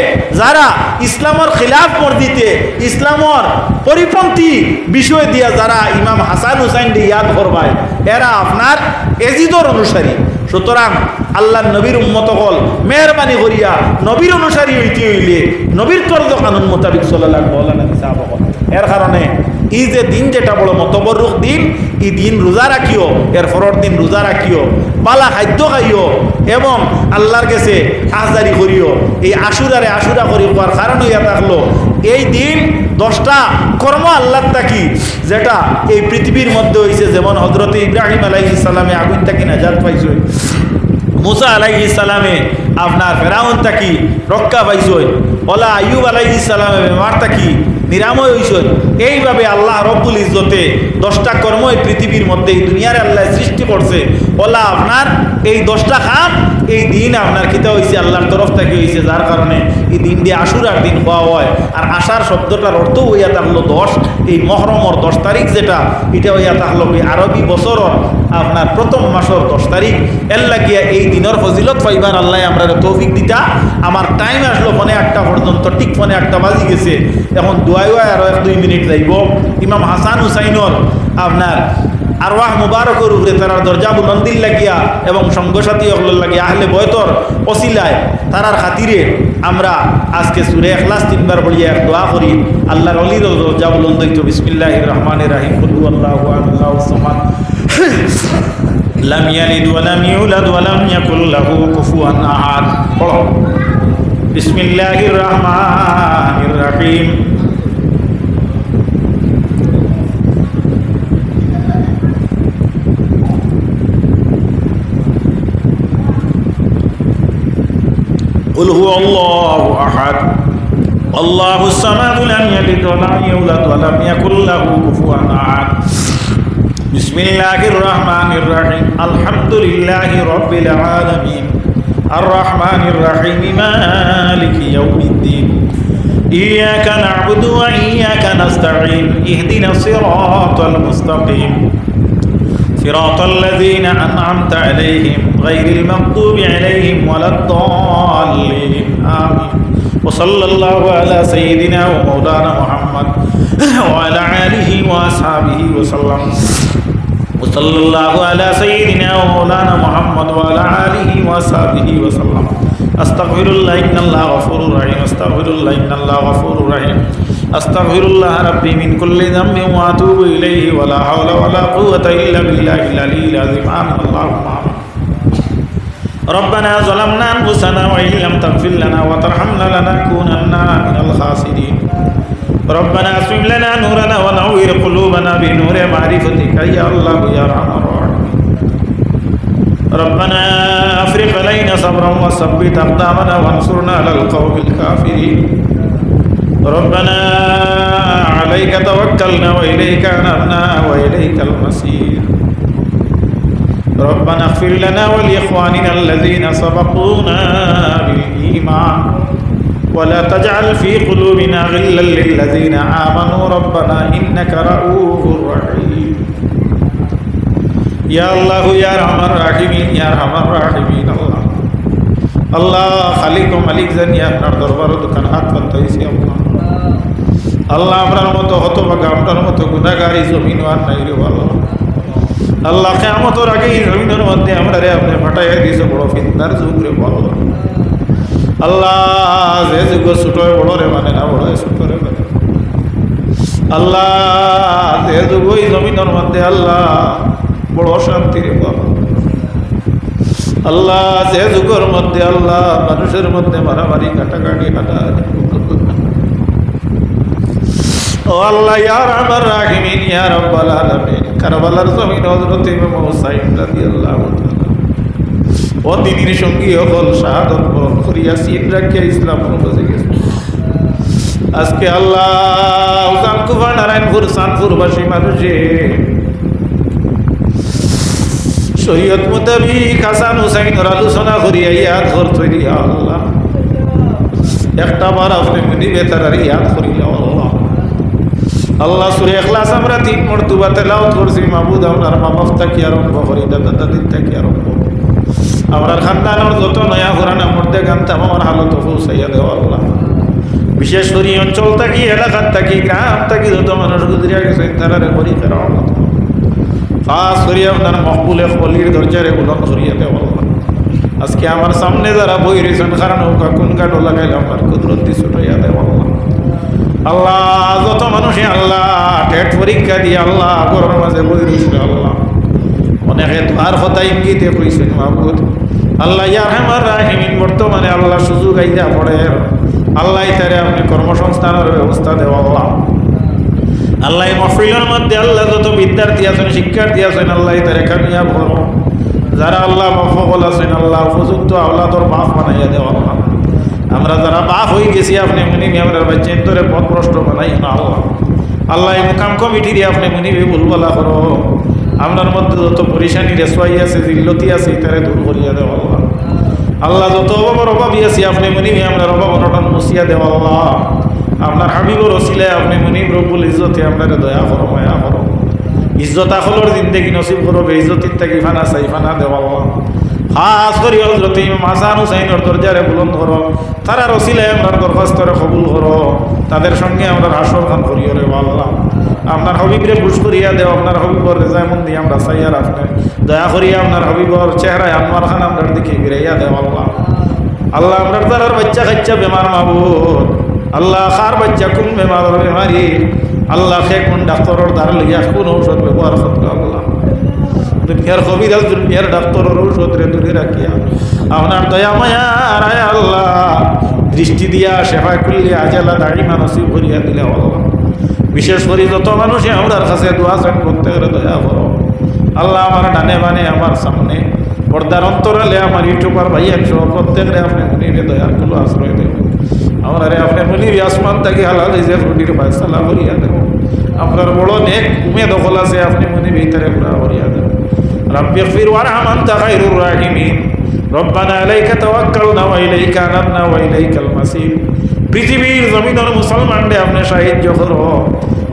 যারা ইসলামের খিলাফ মর্দিতে ইসলামের পরিপন্থী বিষয় দিয়া যারা ইমাম হাসান হুসাইন ইয়াদ করবায় এরা আপনার এজিদর অনুসারী। সুতরাং আল্লাহর নবীর উম্মত হল মেহরবানি করিয়া নবীর অনুসারী হইতে হইলে নবীর তর্জ কানুন মোতাবিক সাল্লাল্লাহু আলাইহি ওয়াসাল্লাম। এর কারণে এই যে দিন যেটা বড় মতবরুক দিন, এই দিন রোজা রাখিও, এর পরের দিন রোজা রাখিও, বালা খাদ্য খাইও এবং আল্লাহর কাছে আহজারি করিও। এই আশুরারে আশুরা করি হওয়ার কারণ হইয়া থাকলো এই দিন 10টা কর্ম আল্লাহর তাকি যেটা এই পৃথিবীর মধ্যে হয়েছে, যেমন হযরত ইব্রাহিম আলাইহিস সালামে আগুন তাকি নাজাত পাইছে, মুসা আলাইহিস সালামে আপনার ফেরাউন তাকি রক্ষা পাইছে, ওলা আইয়ুব আলাইহিস সালামে বেমার তাকি নিরাময় হইছে। এইভাবে আল্লাহ রব্বুল ইজ্জতে 10টা কর্ম এই পৃথিবীর মধ্যে এই দুনিয়ার আল্লাহ সৃষ্টি করছে। ওলা আপনার এই 10টা কাম এই দিন আপনার কিতা হয়েছে আল্লাহর তরফ থেকে হয়েছে, যার কারণে এই দিন দিয়ে আশুরার দিন হওয়া হয়। আর আশার শব্দটার অর্থ হইয়া থাকলো 10, এই মহরমর 10 তারিখ যেটা এটা হইয়া থাকলো আরবি বছরর আপনার প্রথম মাসের 10 তারিখ। এর লাগিয়া এই দিনের ফজিলত পাইবার আল্লাহ আমরা তৌফিক দিতা। আমার টাইম আসলো ফোনে 1টা পর্যন্ত, ঠিক ফোনে 1টা বাজি গেছে, এখন দোয়াই আরো 1-2 মিনিট যাইব। ইমাম হাসান হুসাইনর আপনার আরওয়াহ মুবারকের উপরে তারার দরজা বুলন্দির লাগিয়া এবং সঙ্গসাথী হল লাগিয়া আহলে বয়তর ওসিলায় তারার খাতিরে আমরা আজকে সূরা ইখলাস 3বার পড়িয়া এক দোয়া করি। আল্লাহর ওলির দরজা বুলন্দ হইতো। বিসমিল্লাহির রহমানির রহিম। কুল হুয়াল্লাহু আহাদ সামাদ লাম ইয়ালিদ ওয়া লাম ইউলাদ ওয়া লাম ইয়াকুল লাহু কুফুয়ান আহাদ। পড়ো বিসমিল্লাহির রহমানির রহিম। قل هو الله أحد الله الصمد لم يلد ولم يولد ولم يكن له كفوا أحد بسم الله الرحمن الرحيم الحمد لله رب العالمين الرحمن الرحيم مالك يوم الدين إياك نعبد وإياك نستعين اهدنا الصراط المستقيم صراط الذين أنعمت عليهم غير المغضوب عليهم ولا الضالين آمين وصلى الله على سيدنا ومولانا محمد وعلى آله وأصحابه وسلم وصلى الله على سيدنا ومولانا محمد وعلى آله وأصحابه وسلم أستغفر الله إن الله غفور رحيم أستغفر الله إن الله غفور رحيم أستغفر الله ربي من كل ذنب وأتوب إليه ولا حول ولا قوة إلا بالله العلي العظيم آمين اللهم آمين ربنا ظلمنا أنفسنا وإن لم تغفر لنا وترحمنا لنكونن من الخاسرين ربنا اسمع لنا نورنا ونور قلوبنا بنور معرفتك يا الله يا ارحم الراحمين ربنا افرغ علينا صبرا وثبت اقدامنا وانصرنا على القوم الكافرين ربنا عليك توكلنا واليك انبنا واليك المصير ربنا اغفر لنا ولاخواننا الذين سبقونا بالايمان ولا تجعل في قلوبنا غلا للذين آمنوا ربنا إنك رؤوف رحيم يا الله يا أرحم الراحمين يا أرحم الراحمين الله الله خالق مالك জানি আপনার দরবারে দোকান হাত পাতাইছি আল্লাহ আল্লাহ আপনার মতো হতভাগা আপনার মতো গুনাহগারী জমিন আর নাই রে আল্লাহ আল্লাহ কিয়ামতের আগে এই জমিনের মধ্যে আমরারে আপনি ফাটাইয়া দিয়েছো বড় ফিতনার যুগ রে আল্লাহ আল্লাহ যে যুগ ছোট বড় রে মানে না বড় ছোট রে মানে আল্লাহ যে যুগ ওই জমিনের মধ্যে আল্লাহ বড় শান্তি রে বাবা আল্লাহ যে যুগের মধ্যে আল্লাহ মানুষের মধ্যে মারামারি কাটাকাটি হাঁটাহাঁটি ও আল্লাহ ইয়া আরহামার রাহিমিন ইয়া রাব্বাল আলামিন কারবালার জমিন হযরত ইমাম হুসাইন রাদিয়াল্লাহু তাআলা ও দিনের সঙ্গী হল শাহাদত বরণ করিয়া সিন রাখিয়া ইসলাম বুঝে গেছে আজকে আল্লাহ উজানকুফা নারায়ণপুর সানপুরবাসী মানুষে শরীয়ত মোতাবিক হাসান হুসাইনের আলোচনা করিয়া ইয়াদ করতে দিয়া আল্লাহ একটা বার আপনি মনিবে তার ইয়াদ করিলা আল্লাহ আল্লাহ সূরা ইখলাস আমরা 3 মর্তবা তেলাওয়াত করছি মাবুদ আপনার মা বাপ থেকে আরম্ভ করি দাদা দাদির থেকে আরম্ভ আমার খানদানের যত নয়া ঘরানার মধ্যে গানতাম আমার হালত পৌঁছাইয়া দেওয়া আল্লাহ বিশেষ করে এই অঞ্চল থাকি এলাকার থাকি গ্রাম থাকি যত মানুষ গুজরিয়া গেছে তারারে করি ফেরাও খাস করি আপনার মকবুলে ফলির দরজারে বুলন্দ করিয়া দেওয়া আল্লাহ আজকে আমার সামনে যারা বই রয়েছেন কারণ নৌকা কোন কাটো লাগাইলে আমার কুদরতি ছুটাইয়া দেওয়া আল্লাহ আল্লাহ যত মানুষে আল্লাহ টেট পরীক্ষা দিয়ে আল্লাহ ঘরের মাঝে বই রয়েছে আল্লাহ অনেকে তোমার কথা ইঙ্গিতে কইছেন মাহবুদ আল্লাহ ইয়া আরহামার রাহিমিন বর্তমানে আল্লাহ সুযোগ আইয়া পড়ে আল্লাহ তারে আপনি কর্মসংস্থানের ব্যবস্থা দেওয়া আল্লাহ আল্লাহ মাহফিলের মধ্যে আল্লাহ যত বিদ্যার্থী আছেন শিক্ষার্থী আছেন আল্লাহ তারে কামিয়াব হল যারা আল্লাহ মফল আছেন আল্লাহ উপযুক্ত আল্লাহর বাপ বানাইয়া দেওয়া আল্লাহ আমরা যারা বাপ হয়ে গেছি আপনি মুনিবি আমরা বাচ্চান্তরে পথভ্রষ্ট বানাই না আল্লাহ আল্লাহ এই মুকাম কমিটি দিয়ে আপনি মুনিবি বলবলা করো আপনার মধ্যে যত পরিশানি রেসওয়াই আছে জিল্লতি আছে তারে দূর করিয়া দেওয়া আল্লাহ আল্লাহ যত অভাবের অভাবী আছি আপনি মুনিবি আমরা অভাব অনটন মুছিয়া দেওয়া আল্লাহ আপনার হাবিবর ওসিলায় আপনি মুনিব রব্বুল ইজ্জতে আপনারে দয়া করো মায়া করো ইজ্জত আখলর জিন্দেগি নসিব করো বেইজ্জতির থাকি ফানা চাই ফানা দেওয়া আল্লাহ খাস করি হযরত ইমাম হাসান হুসাইনের দরজারে বুলন্দ করো তারা ওসিলায় আমরা দরখাস্তরে কবুল করো তাদের সঙ্গে আমরা হাসর খান করিও রে আল্লাহ আপনার হবিবরে খুশ করিয়া দেও আপনার হবিবর রেজামন দিয়ে আমরা চাইয়ার আপনি দয়া করিয়া আপনার হবিবর চেহারায় আনোয়ার খান আপনার দিকে ফিরাইয়া দেও আল্লাহ আল্লাহ আপনার দ্বারার বাচ্চা কাচ্চা বেমার মাবুদ আল্লাহ খার বাচ্চা কোন বেমার বেমারি আল্লাহ সে কোন ডাক্তারের দ্বারা লইয়া কোন ঔষধ ব্যবহার করতে আল্লাহ দুনিয়ার কবিরাজ দুনিয়ার ডাক্তারের ঔষধ রে দূরে রাখিয়া আপনার দয়া মায়া রায় আল্লাহ দৃষ্টি দিয়া সেবা করলে আজালা দাড়িমা নসিব করিয়া দিলে আল্লাহ বিশেষ করে যত মানুষে আমার কাছে দোয়া চান প্রত্যেকের দয়া করো আল্লাহ আমার ডানে বানে আমার সামনে পর্দার অন্তরালে আমার ইউটিউবার ভাইয়ের সহ প্রত্যেকের আপনি মুনিরে দয়ার গুলো আশ্রয় দেব আমার আপনি মুনির আসমান থেকে হালাল যে রুটির ফায়সালা করিয়া দেব আপনার বড় নেক উমে দখল আছে আপনি মুনির ভিতরে পুরা করিয়া দেব রাব্বি ইগফির ওয়ারহাম আনতা খায়রুর রাহিমিন রব্বানা আলাইকা তাওয়াক্কালনা ওয়া ইলাইকা আনাবনা ওয়া ইলাইকাল মাসির পৃথিবীর জমিনের মুসলমানদের আপনি সাহায্য করো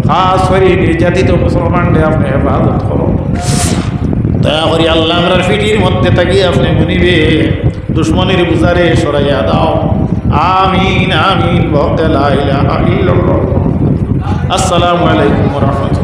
খাস করে নির্যাতিত মুসলমানদের আপনি হেফাজত করো দয়া করি আল্লাহ আমরার ফিটির মধ্যে থাকি আপনি মুনিবে দুশ্মনের বুঝারে সরাইয়া দাও আমিন আমিন বহতে লা ইলাহা ইল্লাল্লাহ আসসালামু আলাইকুম ওয়া রাহমাতুল্লাহ।